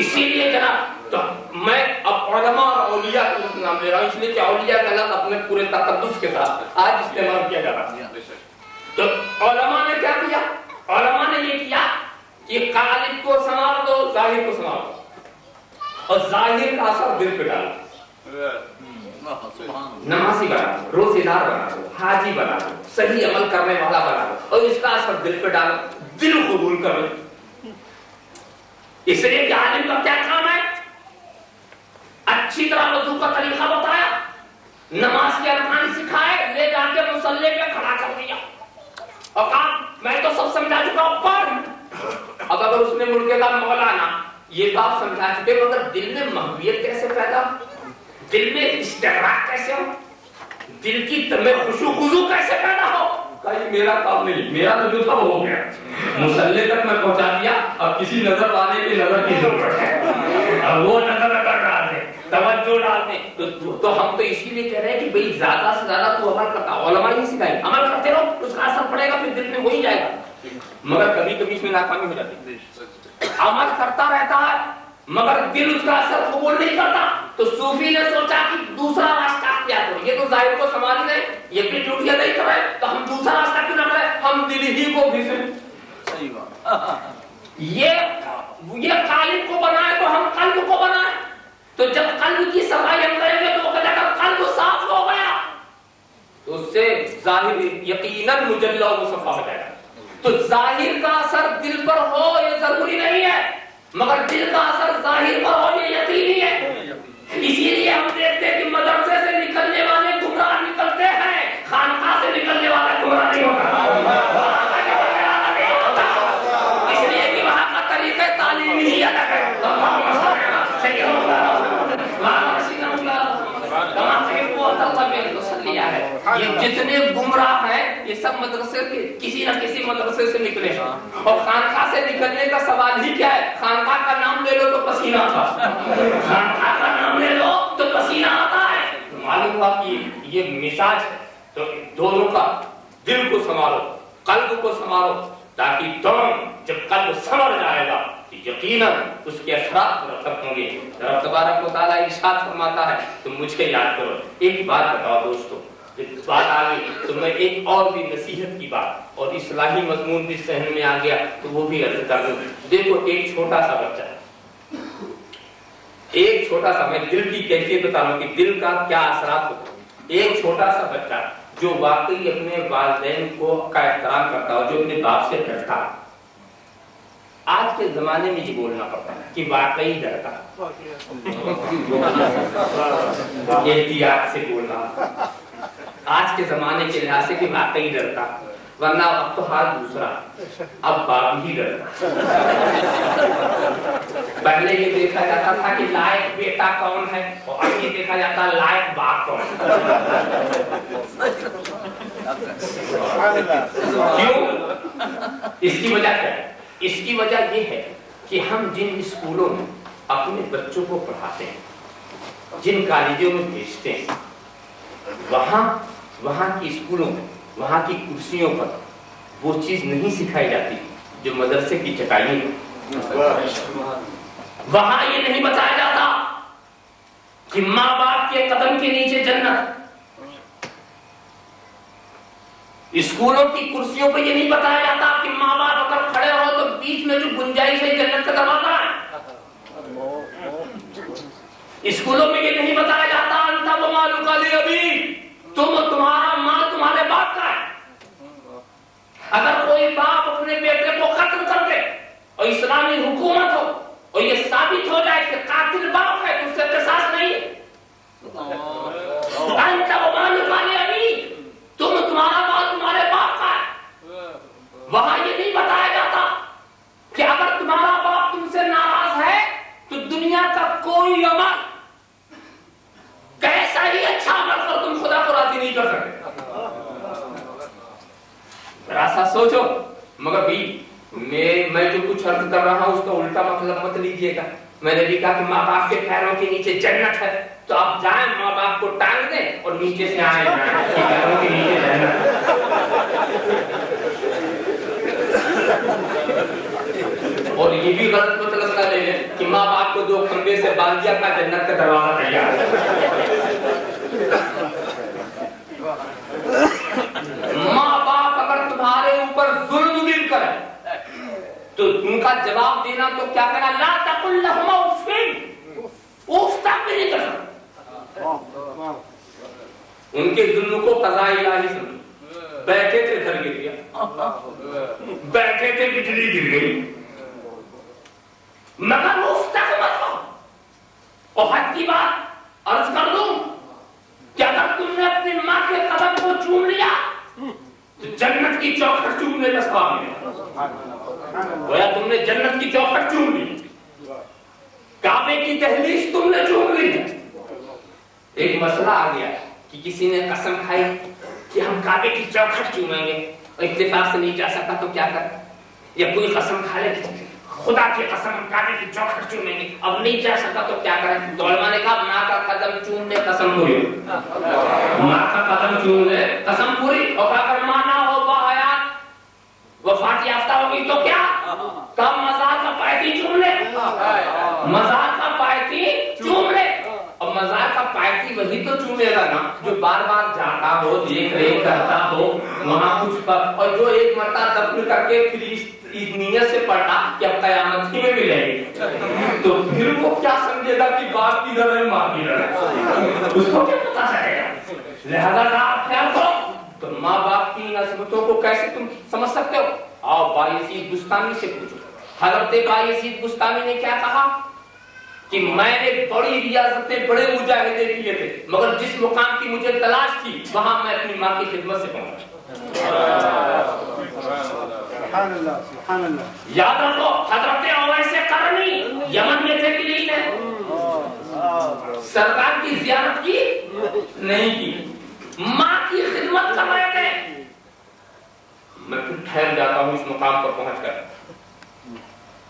اسی لیے جناب تو میں اب علماء اور اولیاء کا نام لے رہا ہوں، اس لیے کہ اولیاء کا لفظ اپنے پورے تقدس کے ساتھ آج استعمال کیا جا رہا ہے۔ تو علماء نے کیا کیا؟ علماء نے یہ کیا کہ قالب کو سنوار دو، ظاہر کو سنوار دو، اور ظاہر کا اثر دل پہ ڈالو، نمازی بنا دو، روزے دار بنا دو، حاجی بنا دو، صحیح عمل کرنے والا بنا دو، اور اس کا اثر دل پہ ڈالو، دل قبول کرو۔ اس لیے کہ عالم کا کیا کام ہے؟ اچھی طرح وضو کا طریقہ بتایا، نماز کے ارکان سکھائے، لے جا کے مصلی پہ کھڑا کر دیا، اور کہا میں تو سب سمجھا چکا ہوں، پڑھ۔ اب اگر اس نے مڑ کے کہا مولانا یہ تو آپ سمجھا چکے، مگر دل میں محبوبیت کیسے پیدا، دل میں استغراق کیسے ہو، دل کی میں خشوع خضوع کیسے پیدا ہو؟ کہا یہ میرا کام نہیں، میرا تو جو تھا وہ ہو گیا، مصلی تک میں پہنچا دیا، اب کسی نظر والے کی نظر کی ضرورت ہے، اب وہ نظر اگر ڈال دیں، توجہ ڈال دیں، تو ہم تو اسی لیے کہہ رہے ہیں کہ بھئی زیادہ سے زیادہ تو عمل کرتا، علماء ہی سکھائیں، عمل کرتے رہو، اس کا اثر پڑے گا، پھر دل میں ہو ہی جائے گا۔ مگر کبھی کبھی اس میں ناکامی ہو جاتی ہے، عمل کرتا رہتا ہے مگر دل اس کا اثر قبول نہیں کرتا، تو صوفی نے سوچا کہ دوسرا راستہ اختیار کرو، یہ تو ظاہر کو سنبھال رہے، یہ بھی ڈیوٹیاں نہیں کر رہے، تو ہم دوسرا راستہ کیوں نہ کریں، ہم دل ہی کو بھی صحیح بات، یہ قالب کو بنائے تو ہم قلب کو بنائے، تو جب قلب کی صفائی ہم کریں گے تو وہ کہتا ہے قلب صاف ہو گیا، تو اس سے ظاہر یقیناً مجلہ و مصفا ہو جائے گا۔ تو ظاہر کا اثر دل پر ہو یہ ضروری نہیں ہے، مگر دل کا اثر ظاہر پر ہو یہ یقینی ہے۔ اسی لیے ہم دیکھتے ہیں کہ مدرسے سے نکلنے والے گمراہ نکلتے ہیں، خانقاہ سے نکلنے والا گمراہ نہیں ہوتا، اس لیے کہ وہاں کا طریقہ تعلیم ہی الگ ہے۔ یہ جتنے گمراہ ہیں یہ سب مدرسے کے کسی نہ کسی مدرسے سے نکلے ہیں، اور خانقاہ سے نکلنے کا سوال ہی کیا ہے، خانقاہ کا نام لے لو تو پسینہ آتا، خانقاہ کا نام لے لو تو پسینہ آتا ہے۔ معلوم ہوا کہ یہ مزاج ہے، تو دونوں کا دل کو سنبھالو، قلب کو سنبھالو، تاکہ تم جب قلب سنور جائے گا یقیناً اس کے اثرات مرتب ہوں گے۔ رب تبارک و تعالیٰ ارشاد فرماتا ہے تو مجھے یاد کرو۔ ایک بات بتاؤ دوستو، بات آ گئی تو میں ایک اور بھی نصیحت کی بات اور اصلاحی مضمون بھی ذہن میں آ گیا تو وہ بھی عرض کر دوں۔ دیکھو ایک چھوٹا سا بچہ ایک چھوٹا سا، میں دل کی کیفیت بتا رہا ہوں کہ دل کا کیا اثرات ہوتے ہیں۔ ایک چھوٹا سا بچہ جو واقعی اپنے والدین کو کا احترام کرتا ہو، جو اپنے باپ سے ڈرتا، آج کے زمانے میں یہ بولنا پڑتا ہے کہ واقعی ڈرتا، احتیاط سے بولنا آج کے زمانے کے لحاظ سے کہ واقعی ڈرتا، ورنہ اب تو حال دوسرا، اب باپ ہی ڈرتا۔ پہلے یہ دیکھا جاتا تھا کہ لائق بیٹا کون ہے، اور اب یہ دیکھا جاتا ہے لائق باپ کون ہے۔ کیوں؟ اس کی وجہ کیا ہے؟ اس کی وجہ یہ ہے کہ ہم جن اسکولوں میں اپنے بچوں کو پڑھاتے ہیں، جن کالجوں میں بھیجتے ہیں، وہاں کی اسکولوں میں، وہاں کی کرسیوں پر وہ چیز نہیں سکھائی جاتی جو مدرسے کی چٹائیوں میں۔ وہاں یہ نہیں بتایا جاتا کہ ماں باپ کے قدم کے نیچے جنت، اسکولوں کی کرسیوں پہ یہ نہیں بتایا جاتا کہ ماں باپ اگر کھڑے ہو تو بیچ میں جو گنجائش ہے جنت کا دروازہ ہے۔ اسکولوں میں یہ نہیں بتایا جاتا انت ومالک لابی، تم اور تمہارا مال تمہارے باپ کا ہے۔ اگر کوئی باپ اپنے بیٹے کو قتل کر دے اور اسلامی حکومت ہو اور یہ ثابت ہو جائے کہ قاتل باپ ہے تو اس سے قصاص نہیں ہے۔ انت ومالک لابی، تم تمہارا مال تمہارے باپ کا ہے۔ وہاں یہ نہیں بتایا جاتا کہ اگر تمہارا باپ تم سے ناراض ہے تو دنیا کا کوئی عمل، کیسا ہی اچھا عمل کر تم خدا کو راضی نہیں کر سکتے۔ ذرا سا سوچو۔ مگر بھی میں جو کچھ عرض کر رہا ہوں اس کا الٹا مطلب مت لیجیے گا۔ میں نے بھی کہا کہ ماں باپ کے پیروں کے نیچے جنت ہے، تو آپ جائیں ماں باپ کو ٹانگ دیں اور نیچے سے آئیں کہ پیروں کے نیچے جنت ہے۔ اور یہ بھی غلط مطلب نہ لے لیں کہ ماں باپ کو دو کھمبے سے باندھ دیا کا جنت کا دروازہ تیار ہے۔ ماں باپ اگر تمہارے اوپر ظلم بھی کرے تو ان کا جواب دینا تو کیا کہنا، لا تقل لهما اف، اف تک بھی نہیں کر سکتا۔ ان کے ظلم کو قضاء الہی سمجھو۔ بیٹھے تھے گھر گر گیا، بیٹھے تھے بجلی گر گئی، مگر اف تک مت ہو۔ اور حد کی بات عرض کر دوں کہ اگر تم نے اپنی ماں کے قدم کو چوم لیا تو جنت کی چوکھٹ چومنے کا ثواب ملے۔ گویا تم نے جنت کی چوکھٹ چوم لی، کعبے کی دہلیز تم نے چوم لی۔ ایک مسئلہ آ گیا کہ کسی نے قسم کھائی کہ ہم کعبے کی چوکھٹ چومیں گے اور اتفاق سے نہیں جا سکا تو کیا کریں، یا کوئی قسم کھا لے خدا کی قسم کعبے کی چوکھٹ چومیں گے، اب نہیں جا سکا تو کیا کریں؟ تو علماء نے کہا ماں کا قدم چومنے قسم پوری، ماں کا قدم چومنے قسم پوری۔ اور اگر ماں نہ ہو باحیات وفات یافتہ ہوگی تو کیا؟ کم مزار کا پائتی چوم لے، مزار کا پائتی چوم لے۔ اور مزار کا پائتی وہی تو چومے گا نا جو بار بار جاتا ہو، دیکھ ریکھ کرتا ہو وہاں کچھ پر، اور جو ایک مرتبہ دفن کر کے پھر اس نیت سے پڑھنا کہ اب قیامت ہی میں ملے گی، تو پھر وہ کیا سمجھے گا کہ باپ کی ڈر ہے ماں کی ڈر ہے، اس کو کیا پتا چلے گا؟ لہذا آپ خیال کرو تو ماں باپ کی نسبتوں کو کیسے تم سمجھ سکتے ہو؟ آؤ بایزید بستامی سے پوچھو۔ حضرت بایزید بستامی نے کیا کہا کہ میں نے بڑی ریاضتیں بڑے مجاہدے کیے تھے، مگر جس مقام کی مجھے تلاش تھی وہاں میں اپنی ماں کی خدمت سے پہنچا۔ سبحان اللہ، سبحان اللہ۔ یاد رکھو حضرت اویس قرنی یمن میں تھے کہ نہیں تھے؟ سرکار کی زیارت کی نہیں کی، ماں کی خدمت کر رہے تھے۔ میں پھر ٹھہر جاتا ہوں اس مقام پر پہنچ کر،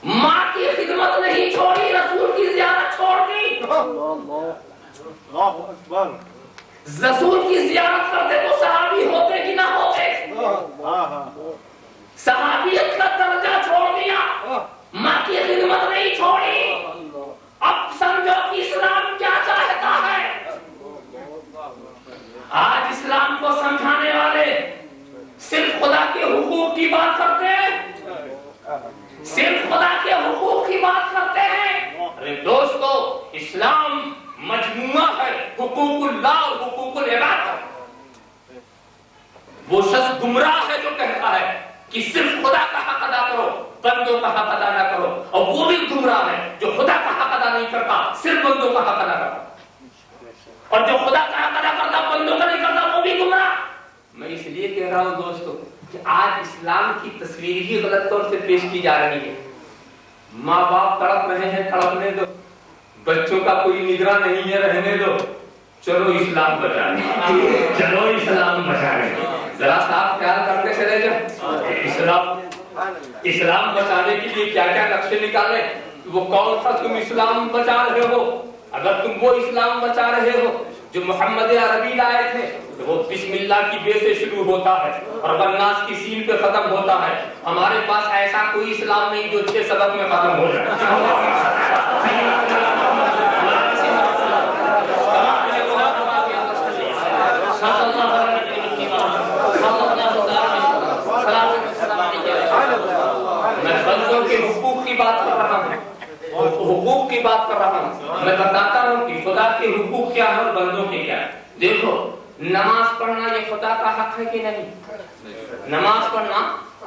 ماں کی خدمت نہیں چھوڑی، رسول کی زیارت چھوڑ دی۔ اللہ اکبر۔ رسول کی زیارت کرتے تو صحابی ہوتے کہ نہ ہوتے؟ صحابیت کا درجہ چھوڑ دیا، ماں کی خدمت نہیں چھوڑی۔ اب سمجھو کہ اسلام کیا چاہتا ہے۔ آج اسلام کو سمجھانے والے صرف خدا کے حقوق کی بات کرتے ہیں، صرف خدا کے حقوق کی بات کرتے ہیں۔ ارے دوستو، اسلام مجموعہ ہے، حقوق اللہ اور حقوق حقوق العباد ہے. وہ شخص گمراہ ہے جو کہتا ہے کہ صرف خدا کا حق ادا کرو, بندوں کا حق ادا نہ کرو, اور وہ بھی گمراہ ہے جو خدا کا حق ادا نہیں کرتا, صرف بندوں کا حق ادا کرتا, اور جو خدا کا حق ادا کرتا بندوں کا نہیں کرتا وہ بھی گمراہ. میں اس لیے کہہ رہا ہوں دوستو کہ آج اسلام کی تصویر ہی غلط طور سے پیش کی جا رہی ہے. ماں باپ تڑپ رہے ہیں, تڑپنے دو, بچوں کا کوئی نگراں نہیں ہے, رہنے دو, چلو اسلام بچانے, چلو اسلام بچانے. ذرا صاحب خیال کرتے چلے جاؤ, اسلام بچانے کے لیے کیا کیا نقشے نکالے. وہ کون سا تم اسلام بچا رہے ہو؟ اگر تم وہ اسلام بچا رہے ہو جو محمد عربی لائے تھے تو وہ بسم اللہ کی بے سے شروع ہوتا ہے اور والناس کی سین پہ ختم ہوتا ہے. ہمارے پاس ایسا کوئی اسلام نہیں جو 6 سبق میں ختم ہو جائے. میں بندوں کے حقوق کی بات کر رہا ہوں, حقوق کی بات کر رہا ہوں. میں بتاتا ہوں کہ خدا کے حقوق کیا ہے اور بندوں کے کیا ہے. دیکھو, نماز پڑھنا یہ خدا کا حق ہے کہ نہیں؟ نماز پڑھنا,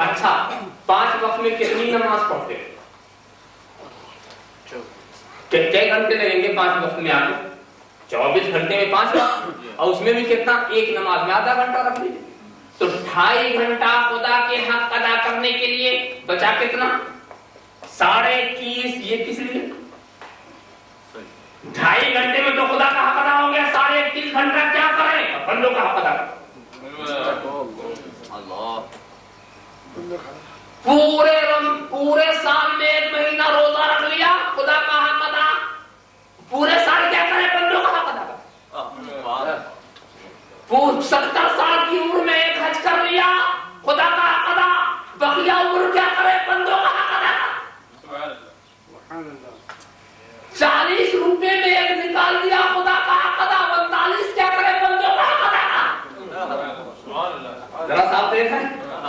اچھا 5 وقت میں کتنی نماز پڑھتے ہیں؟ کتنے گھنٹے لگیں گے 5 وقت میں؟ آگے 24 گھنٹے میں 5 وقت, اور اس میں بھی کتنا؟ ایک نماز میں آدھا گھنٹہ رکھ لیجیے تو 2.5 گھنٹہ خدا کے حق ادا کرنے کے لیے بچا کتنا؟ 21.5. یہ کس لیے 2.5 گھنٹے میں تو خدا کا حق ادا ہو گیا, 21.5 گھنٹہ کیا کریں؟ بندوں کا حق ادا کریں. پورے سال میں 1 مہینہ روزہ رکھ لیا, خدا کا حق ادا. پورے سال کیا کریں؟ بندوں کا حق ادا کریں. 70 سال کی عمر میں 1 حج کر لیا, خدا کا حق ادا. بقیہ عمر کیا کرے؟ بندوں کا حق ادا. 40 روپے میں 1 نکال دیا, خدا کا حق ادا. 45 کیا کرے؟ بندوں کا حق ادا. ذرا صاحب دیکھیں.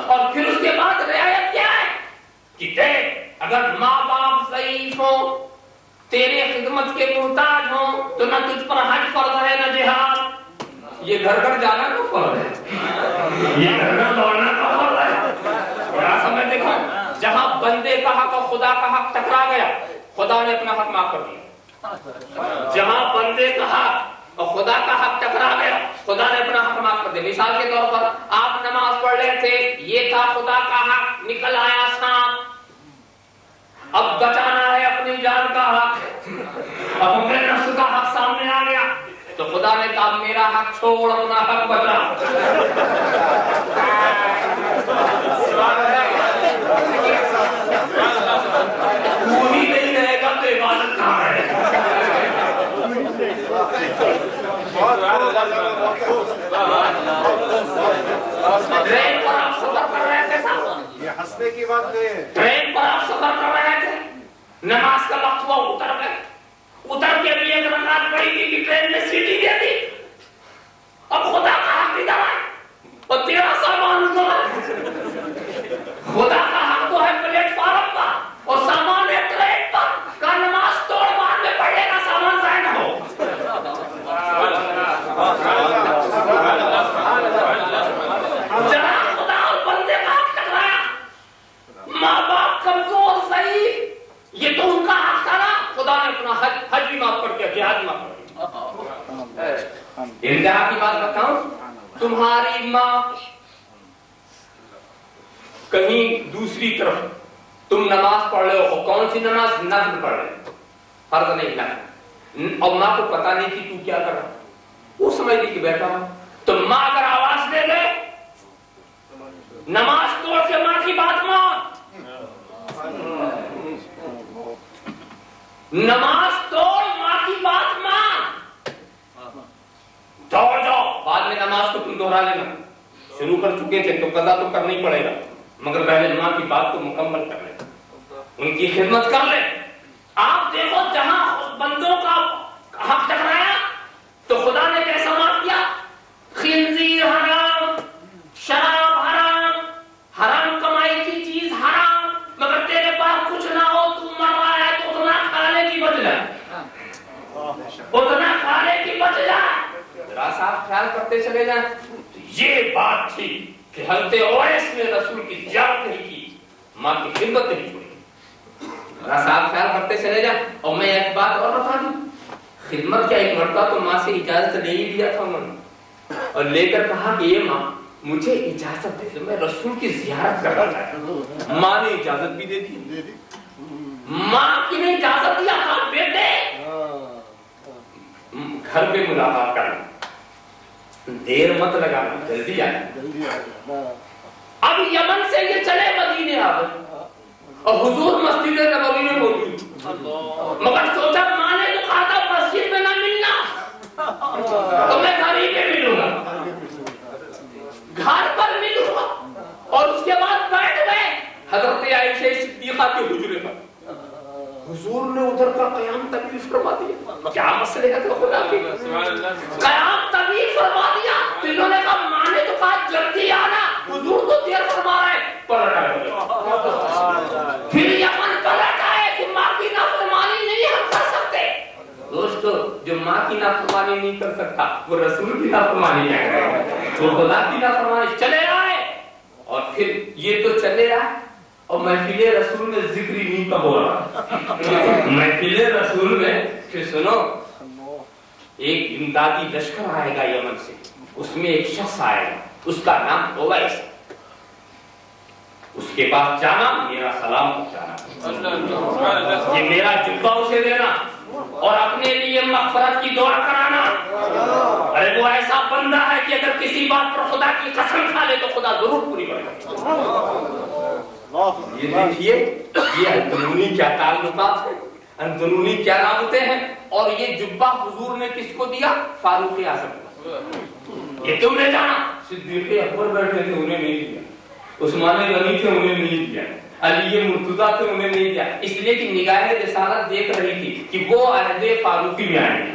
اور پھر اس کے بعد رعایت کیا ہے کہ دیکھ, اگر ماں باپ ضعیف ہوں, تیرے خدمت کے محتاج ہوں, تو نہ تجھ پر حج فرض ہے نہ جہاد. یہ گھر گھر جانا کا فرض ہے, یہ گھر گھر دوڑنا کا فرض ہے. ذرا سمجھ دیکھو, جہاں بندے کا حق اور خدا کا حق ٹکرا گیا, خدا نے اپنا حق معاف کر دیا. جہاں بندے کا حق اور خدا کا حق ٹکرا گیا, خدا نے اپنا حق معاف کر دیا. مثال کے طور پر آپ نماز پڑھ رہے تھے, یہ تھا خدا کا حق, نکل آیا سانپ. اب بچانا ہے اپنی جان کا حق, اب اپنے نفس کا حق سامنے آ گیا, تو خدا نے کہا میرا حق چھوڑ, اپنا حق بچا. تو ہی نہیں رہے گا تو عبادت کہاں ہے؟ ٹرین پر آپ سفر کر رہے تھے صاحب, یہ ہنسنے کی بات نہیں ہے. ٹرین پر آپ سفر کر رہے تھے, نماز کا وقت ہوا, اتر گئے. اتر کے بھی 1 رکعت پڑھی تھی کہ ٹرین نے سیٹی دے دی. اب خدا کا حق ادھر ہے اور تیرا سامان ادھر ہے. خدا کا حق تو ہے پلیٹ فارم کا, اور سامان ہے ٹرین پر. کا نماز توڑ بعد میں پڑھے گا, سامان ضائع نہ ہو. جہاں خدا اور بندے کا حق ٹکرایا, ماں باپ کمزور ضعیف, یہ تو ان کا حق تھا نا. خدا نے اپنا حج بھی معاف کر دیا, جہاد بھی معاف کر دیا. انتہا کی بات بتاؤں, تمہاری ماں کہیں دوسری طرف, تم نماز پڑھ رہے ہو, کون سی نماز؟ نفل پڑھ رہے ہو, فرض نہیں نفل. اور ماں کو پتا نہیں کہ تو کیا کر رہا, وہ سمجھتی کہ بیٹا ہوں. تو ماں اگر آواز دے دے, نماز توڑ کے ماں کی بات مان. نماز توڑ, ماں کی بات مان, دوڑ جاؤ. بعد میں نماز کو تم دوہرا لینا. شروع کر چکے تھے تو قضا تو کرنا ہی پڑے گا, مگر پہلے ماں کی بات کو مکمل کر لیں, ان کی خدمت کر لیں. آپ دیکھو, جہاں بندوں کا حق ٹکرایا تو خدا نے کیسا معاف کیا. خنزیر حرام, شراب حرام, حرام کمائی کی چیز حرام, مگر تیرے پاس کچھ نہ ہو, تو مر رہا ہے تو اتنا کھانے کی بچ جائے, اتنا کھانے کی بچ جائے. ذرا صاحب خیال یہ بات تھی کہ حضرت اویس نے رسول کی زیارت نہیں کی، ماں کی خدمت نہیں چھوڑی۔ صاحب خیال کرتے چلے جا۔ اور میں ایک بات اور بتا دوں، خدمت کیا، ایک مرتبہ تو ماں سے اجازت لے ہی لیا تھا انہوں نے، اور لے کر کہا کہ یہ ماں مجھے اجازت دے دو، میں رسول کی زیارت کرنا چاہتا ہوں۔ ماں نے اجازت بھی دے دی۔ ماں کی نے اجازت دیا تھا، بیٹے گھر پہ ملاقات کرنا، دیر مت لگانا، جلدی آنا۔ اب یمن سے یہ چلے مدینے آ گئے اور حضور مسجد نبوی میں موجود، مگر سوچا ماں نے تو کہا تھا مسجد میں نہ ملنا، تو میں گھر ہی پہ ملوں گا، گھر پر ملوں گا۔ اور اس کے بعد بیٹھ گئے حضرت عائشہ صدیقہ کے حجرے پر۔ حضور نے ادھر کا قیام طویل فرما دیا، کیا مصلحت ہے خدا کی، قیام طویل فرما دیا۔ تو انہوں نے کہا ماں نے تو کہا جلدی آنا، حضور تو دیر فرما رہے، پلٹ آئے، پھر یمن پلٹ آئے کہ ماں کی نافرمانی نہیں ہم کر سکتے۔ دوستو جو ماں کی نافرمانی نہیں کر سکتا وہ رسول کی نافرمانی کیا کرے، جو خدا کی نافرمانی۔ چلے آئے اور پھر یہ تو چلے آئے اور محفل رسول میں ذکر ہی نہیں کا ہو رہا، محفل رسول میں پھر سنو ایک امدادی لشکر آئے گا یمن سے، اس میں ایک شخص آئے گا، اس کا نام اویس، اس کے پاس جانا، میرا سلام پہنچانا، یہ میرا جبہ اسے دینا اور اپنے لیے مغفرت کی دعا کرانا۔ ارے وہ ایسا بندہ ہے کہ اگر کسی بات پر خدا کی قسم کھا لے تو خدا ضرور پوری کرے گا۔ یہ دیکھیے یہ اندرونی کیا تعلقات ہیں، اندرونی کیا رابطے ہیں۔ اور یہ جبہ حضور نے کس کو دیا؟ فاروق اعظم کو۔ یہ تم نے جانا، صدیق اکبر بیٹھے تھے انہیں نہیں دیا، عثمان غنی تھے انہیں نہیں دیا، علی مرتضیٰ تھے انہیں نہیں دیا، اس لیے کہ نگاہ رسالت دیکھ رہی تھی کہ وہ عہد فاروقی میں آئیں گے،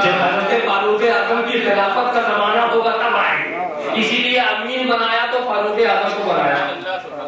جب حضرت فاروق اعظم کی خلافت کا زمانہ ہوگا تب آئیں گے، اسی لیے امین بنایا تو فاروق اعظم کو بنایا۔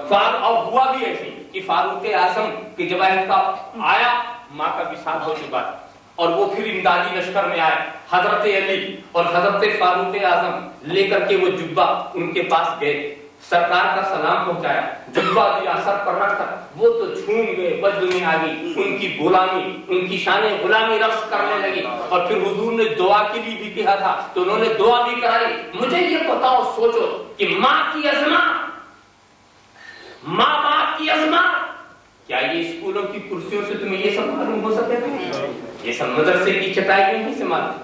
اور ہوا بھی ایسی کہ فاروق اعظم کہ جب عہد آیا ماں کا وصال ہو چکا تھا، اور وہ پھر امدادی لشکر میں آئے، حضرت علی اور حضرت فاروق اعظم لے کر کے وہ جبہ ان کے پاس گئے، سرکار کا سلام پہنچایا، جبہ دیا سر پر رکھا، وہ تو جھوم گئے، وجد میں آ گئی ان کی غلامی، ان کی شان غلامی رقص کرنے لگی۔ اور پھر حضور نے دعا کے لیے بھی کہا تھا تو انہوں نے دعا بھی کرائی۔ مجھے یہ بتاؤ، سوچو کہ ماں کی عظمت، ماں باپ کی عظمت، کیا یہ اسکولوں کی کرسیوں سے تمہیں یہ سب معلوم ہو سکے گا؟ یہ سب مدرسے کی چٹائی میں نہیں سے معلوم۔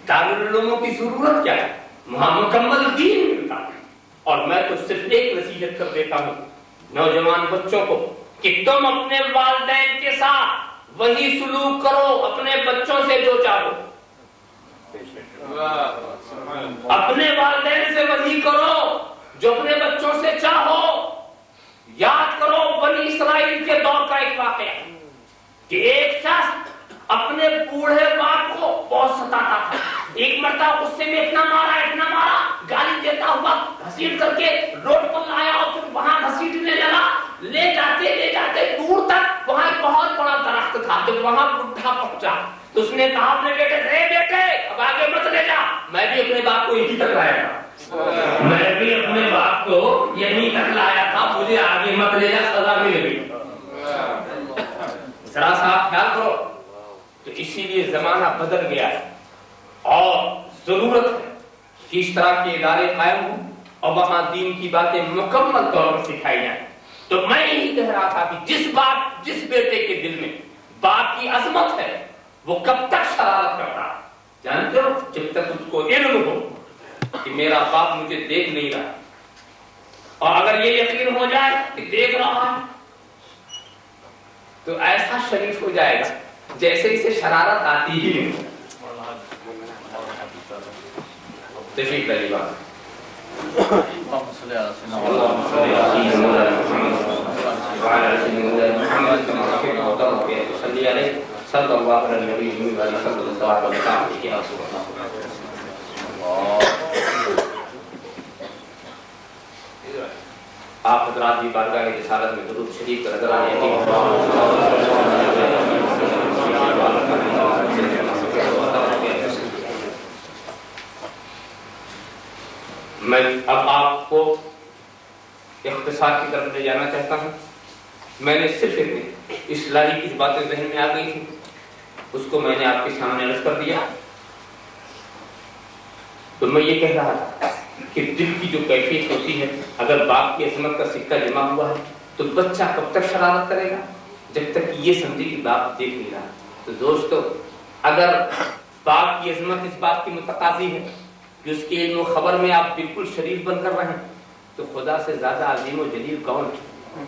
دارالعلوموں کی ضرورت کیا ہے؟ وہاں مکمل دین ملتا ہے۔ اور میں تو صرف ایک نصیحت کر دیتا ہوں نوجوان بچوں کو کہ تم اپنے والدین کے ساتھ وہی سلوک کرو اپنے بچوں سے جو چاہو، اپنے والدین سے وہی کرو جو اپنے بچوں سے چاہو۔ یاد کرو بنی اسرائیل کے دور کا ایک واقعہ کہ ایک شخص اپنے بوڑھے باپ کو بہت ستاتا تھا، ایک مرتبہ غصے میں اتنا مارا گالی دیتا ہوا گھسیٹ کر کے روڈ پر لایا اور پھر وہاں گھسیٹنے لگا، لے جاتے دور تک وہاں ایک بہت بڑا درخت تھا۔ جب وہاں بڈھا پہنچا تو اس نے کہا اپنے بیٹے اب آگے مت لے جا، میں بھی اپنے باپ کو یہی تک لایا تھا، میں بھی اپنے باپ کو یہی تک لایا تھا، مجھے آگے مت لے جا، سزا ملے گی۔ ذرا سا خیال کرو۔ تو اسی لیے زمانہ بدل گیا ہے اور ضرورت ہے کہ اس طرح کے ادارے قائم ہوں اور وہاں دین کی باتیں مکمل طور پر سکھائی جائیں۔ تو میں یہی کہہ رہا تھا کہ جس بیٹے کے دل میں باپ کی عظمت ہے وہ کب تک شرارت کرتا ہے جانتے ہو؟ جب تک اس کو علم ہو کہ میرا باپ مجھے دیکھ نہیں رہا، اور اگر یہ یقین ہو جائے کہ دیکھ رہا ہے تو ایسا شریف ہو جائے گا جیسے اسے شرارت آتی ہی نہیں۔ تشریف لائیے بات۔ آپ حضرات بھی بارگاہ رسالت میں درود شریف کا نظر آنے کی میں اب آپ کو اختصار کی طرف لے جانا چاہتا ہوں. میں نے صرف اصلاحی کی باتیں ذہن میں آ گئی تھی, اس کو میں نے آپ کے سامنے عرض کر دیا. تو میں یہ کہہ رہا تھا کہ دل کی جو کیفیت ہوتی ہے, اگر باپ کی عظمت کا سکہ جمع ہوا ہے تو بچہ کب تک شرارت کرے گا؟ جب تک یہ سمجھے کہ باپ دیکھ نہیں رہا. تو دوستو, اگر باپ کی عظمت اس بات کی متقاضی ہے کہ اس کے علم و خبر میں آپ بالکل شریف بن کر رہیں, تو خدا سے زیادہ عظیم و جلیل کون ہے؟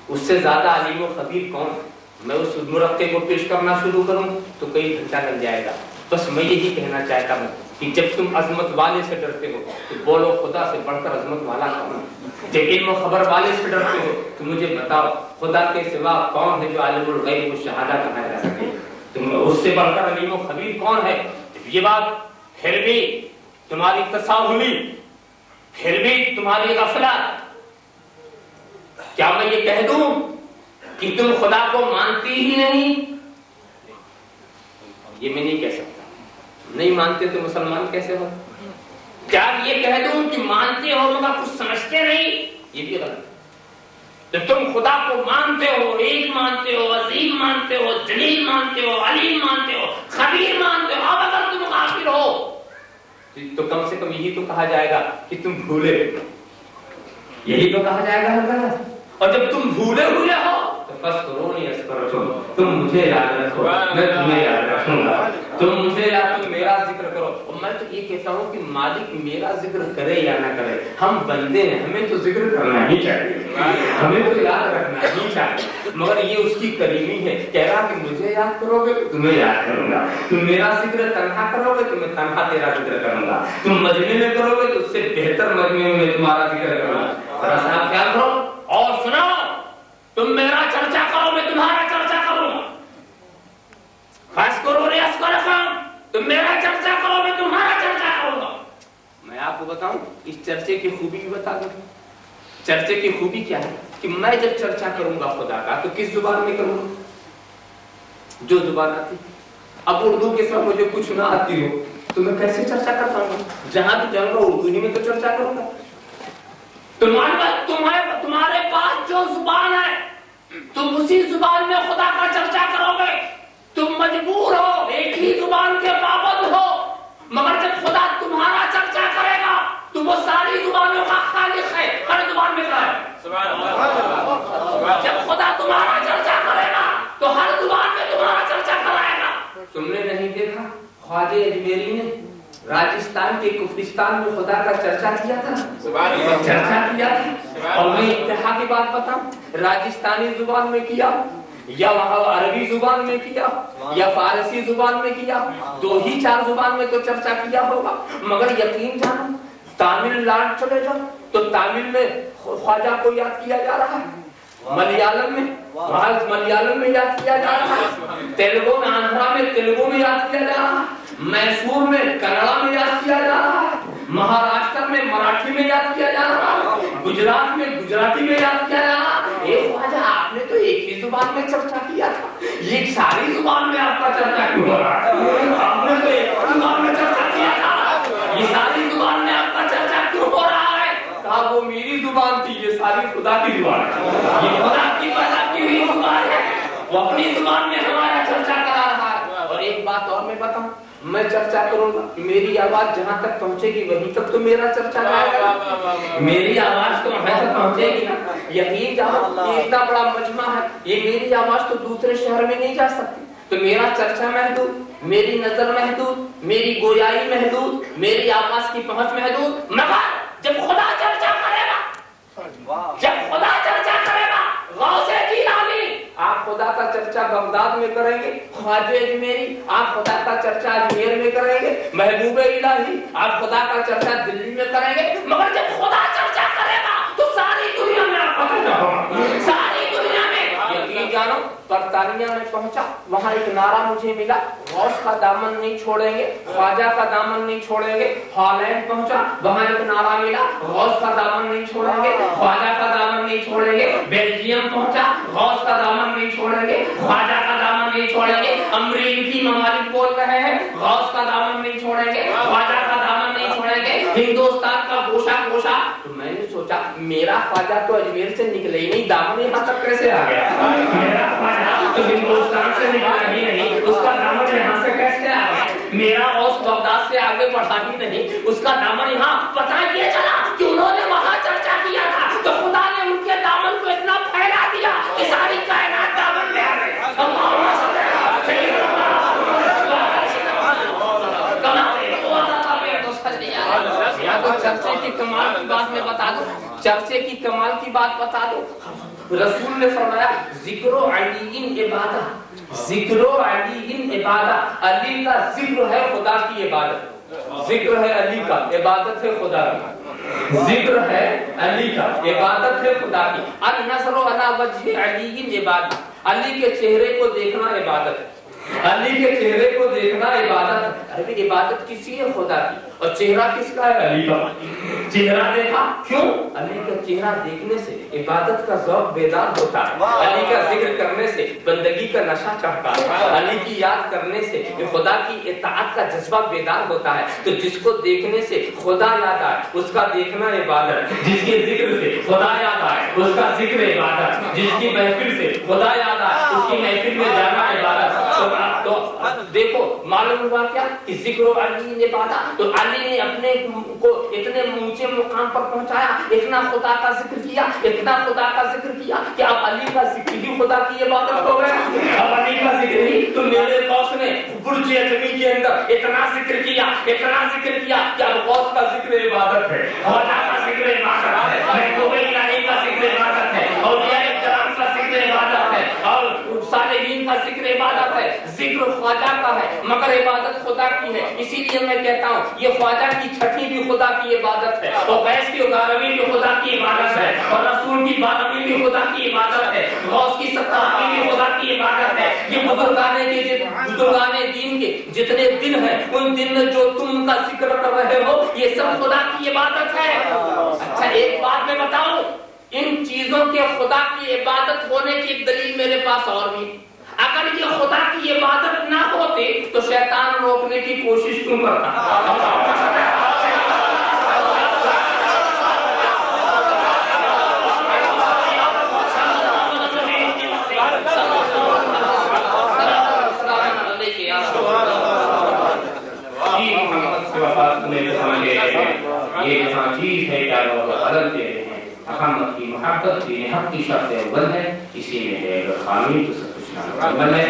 اس سے زیادہ علیم و خبیر کون ہے؟ میں اس مرقع کو پیش کرنا شروع کروں تو کئی گھنٹہ لگ جائے گا. بس میں یہی کہنا چاہتا ہوں کہ جب تم عظمت والے سے ڈرتے ہو تو بولو خدا سے بڑھ کر عظمت والا کون ہے؟ جب علم و خبر والے سے ڈرتے ہو تو مجھے بتاؤ خدا کے سوا کون ہے جو عالم الغیب والشہادہ کہا جا سکے؟ تم اس سے بڑھ کر علیم و خبیر کون ہے؟ یہ بات پھر بھی تمہاری تساہلی, پھر بھی تمہاری غفلت, کیا میں یہ کہہ دوں کہ تم خدا کو مانتی ہی نہیں؟ یہ میں نہیں کہہ سکتا. نہیں مانتے تو مسلمان کیسے ہو؟ کیا یہ کہہ دوں کہ مانتے ہو مگر کچھ سمجھتے نہیں؟ یہ بھی غلط. تو تم خدا کو مانتے ہو, ایک مانتے ہو, عظیم مانتے ہو, جلیل مانتے ہو, علیم مانتے ہو, خبیر مانتے ہو, اب اگر تم غافل ہو تو کم سے کم یہی تو کہا جائے گا کہ تم بھولے. یہی تو کہا جائے گا. اور جب تم بھولے ہوئے ہو تو فاذکرونی اذکرکم, تم مجھے یاد رکھو میں تمہیں یاد رکھوں گا. تم مجھے یاد, تم میرا ذکر کرو. اور میں تو یہ کہتا ہوں کہ مالک میرا ذکر کرے یا نہ کرے, ہم بندے ہیں, ہمیں تو ذکر کرنا ہی چاہیے, ہمیں تو یاد رکھنا ہی چاہیے. مگر یہ اس کی کریمی ہے, کہہ رہا کہ مجھے یاد کرو گے تو تمہیں یاد کروں گا, تم میرا ذکر تنہا کرو گے تو میں تنہا تیرا ذکر کروں گا, تم مجمع میں کرو گے تو اس سے بہتر مجمع میں تمہارا ذکر کروں گا. ذرا خیال کرو اور سنو, تم میرا چرچا کرو میں تمہارا چرچا کروں گا. فاذکرونی اذکرکم, تم میرا چرچا کرو میں تمہارا چرچا کروں گا. میں آپ کو بتاؤں اس چرچے کی خوبی بھی بتا دوں. چرچے کی خوبی کیا ہے کہ میں جب چرچا کروں گا خدا کا تو کس زبان میں کروں گا؟ جو زبان آتی. اب اردو کے ساتھ مجھے کچھ نہ آتی ہو تو میں کیسے چرچا کر پاؤں گا؟ جہاں بھی جاؤں گا اردو ہی میں تو چرچا کروں گا. تمہارے پاس جو زبان ہے تم اسی زبان میں خدا کا چرچا کرو گے. تم مجبور ہو, ایک ہی زبان کے پابند ہو, مگر جب خدا تمہارا چرچا کرے گا تو وہ ساری زبانوں کا خالق ہے, ہر زبان میں ہے. جب خدا تمہارا چرچا کرے گا تو ہر زبان میں تمہارا چرچا کرائے گا. تم نے نہیں دیکھا خواجہ اجمیری نے راجستھان کے کفرستان میں خدا کا چرچا کیا تھا, چرچا کیا تھا. اور میں انتہا کی بات بتاؤں, راجستھانی زبان میں کیا یا وہاں عربی زبان میں کیا یا فارسی زبان میں کیا, دو ہی چار زبان میں تو چرچا کیا ہوگا. مگر یقین جانو تامل ناڈو چلے جاؤ تو تامل میں خواجہ کو یاد کیا جا رہا ہے, ملیالم میں وہاں ملیالم میں یاد کیا جا رہا ہے, تیلگو میں آندھرا میں تیلگو میں یاد کیا جا رہا ہے, میسور میں کنڑا میں یاد کیا جا رہا ہے, مہاراشٹر میں مراٹھی میں یاد کیا جا رہا ہے, گجرات میں گجراتی میں یاد کیا جا رہا ہے. ایک خواجہ آپ نے تو ایک ہی زبان میں چرچا کیا تھا, یہ ساری زبان میں آپ کا چرچا کیوں ہو رہا ہے؟ آپ نے تو ایک زبان میں چرچا کیا تھا, یہ ساری زبان میں آپ کا چرچا کیوں ہو رہا ہے؟ کہا وہ میری زبان تھی, یہ ساری خدا کی زبان ہے, یہ خدا کی پیدا کی ہوئی زبان ہے, وہ اپنی زبان میں ہمارا چرچا کرا رہا ہے. اور ایک بات اور میں بتاؤں, میں چرچا کروں گا, میری آواز جہاں تک پہنچے گی وہیں تک تو میرا چرچا جائے گا. میری آواز تو وہاں تک پہنچے گی نا. یقین جاؤ یہ اتنا بڑا مجمع ہے, یہ میری آواز تو دوسرے شہر میں نہیں جا سکتی. تو میرا چرچا محدود, میری نظر محدود, میری گویائی محدود, میری آواز کی پہنچ محدود. مگر جب خدا چرچا کرے گا, جب خدا چرچا کرے گا, غوث جیلانی آپ خدا کا چرچا بغداد میں کریں گے, خواجہ اجمیری آپ خدا کا چرچا اجمیر میں کریں گے, محبوب الہی آپ خدا کا چرچا دلی میں کریں گے. مگر جب خدا چرچا کرے گا تو ساری دنیا میں آپ کا چرچا ہوگا, ساری دنیا میں. یقین جانو برطانیہ میں پہنچا, وہاں ایک نعرہ مجھے ملا, غوث کا دامن نہیں چھوڑیں گے, خواجہ کا دامن نہیں چھوڑیں گے. ہالینڈ پہنچا, وہاں ایک نعرہ ملا, غوث کا دامن نہیں چھوڑیں گے, خواجہ کا دامن نہیں چھوڑیں گے. بیلجیم پہنچا, غوث کا دامن نہیں چھوڑیں گے, خواجہ کا دامن نہیں چھوڑیں گے. امریکی ممالک بول رہے ہیں غوث کا دامن نہیں چھوڑیں گے, خواجہ کا دامن نہیں چھوڑیں گے. ہندوستان کا گوشہ گوشہ. تو میں نے سوچا میرا خواجہ تو اجمیر سے نکلے ہی نہیں, دامن یہاں تک کیسے آ گیا؟ میرا خواجہ تو ہندوستان سے نکلا ہی نہیں, اس کا دامن یہاں سے کیسے آ گیا؟ میرا اوس بغداد سے آگے بڑھا ہی نہیں, اس کا دامن یہاں. پتہ یہ چلا کہ انہوں نے وہاں چرچا کیا تھا تو خدا نے ان کے دامن کو اتنا پھیلا دیا کہ ساری کائنات دامن میں آ گئی. چرچے کی کمال کی بات میں بتا دوں, چرچے کی کمال کی بات بتا دوں. رسول نے فرمایا ذکر و علی عبادت, ذکر و علی عبادت. علی کا ذکر ہے خدا کی عبادت, ذکر ہے علی کا, عبادت ہے خدا کی. ذکر ہے علی کا, عبادت ہے خدا کی. النظر علی وجہ علی عبادت, علی کے چہرے کو دیکھنا عبادت ہے, علی کے چہرے کو دیکھنا عبادت ہے. ارے عبادت کسی ہے؟ خدا کی. اور چہرہ کس کا ہے؟ علی کا. چہرہ دیکھا کیوں؟ علی کا چہرہ دیکھنے سے عبادت کا ذوق بیدار ہوتا ہے, علی کا ذکر کرنے سے بندگی کا نشہ چڑھتا ہے, علی کی یاد کرنے سے خدا کی اطاعت کا جذبہ بیدار ہوتا ہے. تو جس کو دیکھنے سے خدا یاد آئے اس کا دیکھنا عبادت, جس کے ذکر سے خدا یاد آئے اس کا ذکر عبادت, جس کی محفل سے خدا یاد آئے اس کی محفل میں جانا عبادت. تو دیکھو معلوم ہوا کیا کہ ذکر و علی عبادت. تو علی نے اپنے کو اتنے اونچے مقام پر پہنچایا, اتنا خدا کا ذکر کیا, اتنا خدا کا ذکر کیا کہ اب علی کا ذکر ہی خدا کی عبادت ہو گیا. اب علی کا ذکر ہی. تو میرے غوث نے برج اعظمی کے اندر اتنا ذکر کیا, اتنا ذکر کیا کہ اب غوث کا ذکر عبادت ہے, خدا کا ذکر عبادت ہے, محبوب الہی کا ذکر عبادت ہے, اولیاء کرام کا ذکر عبادت ہے, اور صالحین کا ذکر عبادت ہے. ذکر خواجہ کا ہے مگر عبادت خدا کی ہے. اسی لیے میں کہتا ہوں یہ خواجہ کی چھٹی بھی خدا کی عبادت ہے, اور غیث کی 11ویں بھی خدا کی عبادت ہے, اور رسول کی 12ویں بھی خدا کی عبادت ہے, غوث کی 17ویں بھی خدا کی عبادت ہے. یہ بزرگان دین کے جتنے دن ہیں ان دن میں جو تم کا ذکر کر رہے ہو یہ سب خدا کی عبادت ہے. اچھا ایک بات میں بتاؤں, ان چیزوں کے خدا کی عبادت ہونے کی ایک دلیل میرے پاس اور بھی. اگر یہ خدا کی عبادت نہ ہوتے تو شیطان روکنے کی کوشش کیوں کرتا؟ یہ جہاں چیز ہے کیا لوگ غلط دے رہے ہیں, محمد کی محبت کی حق کی شرط اول ہے, اسی میں ہے اگر خامی تو سب کچھ نہ ہے.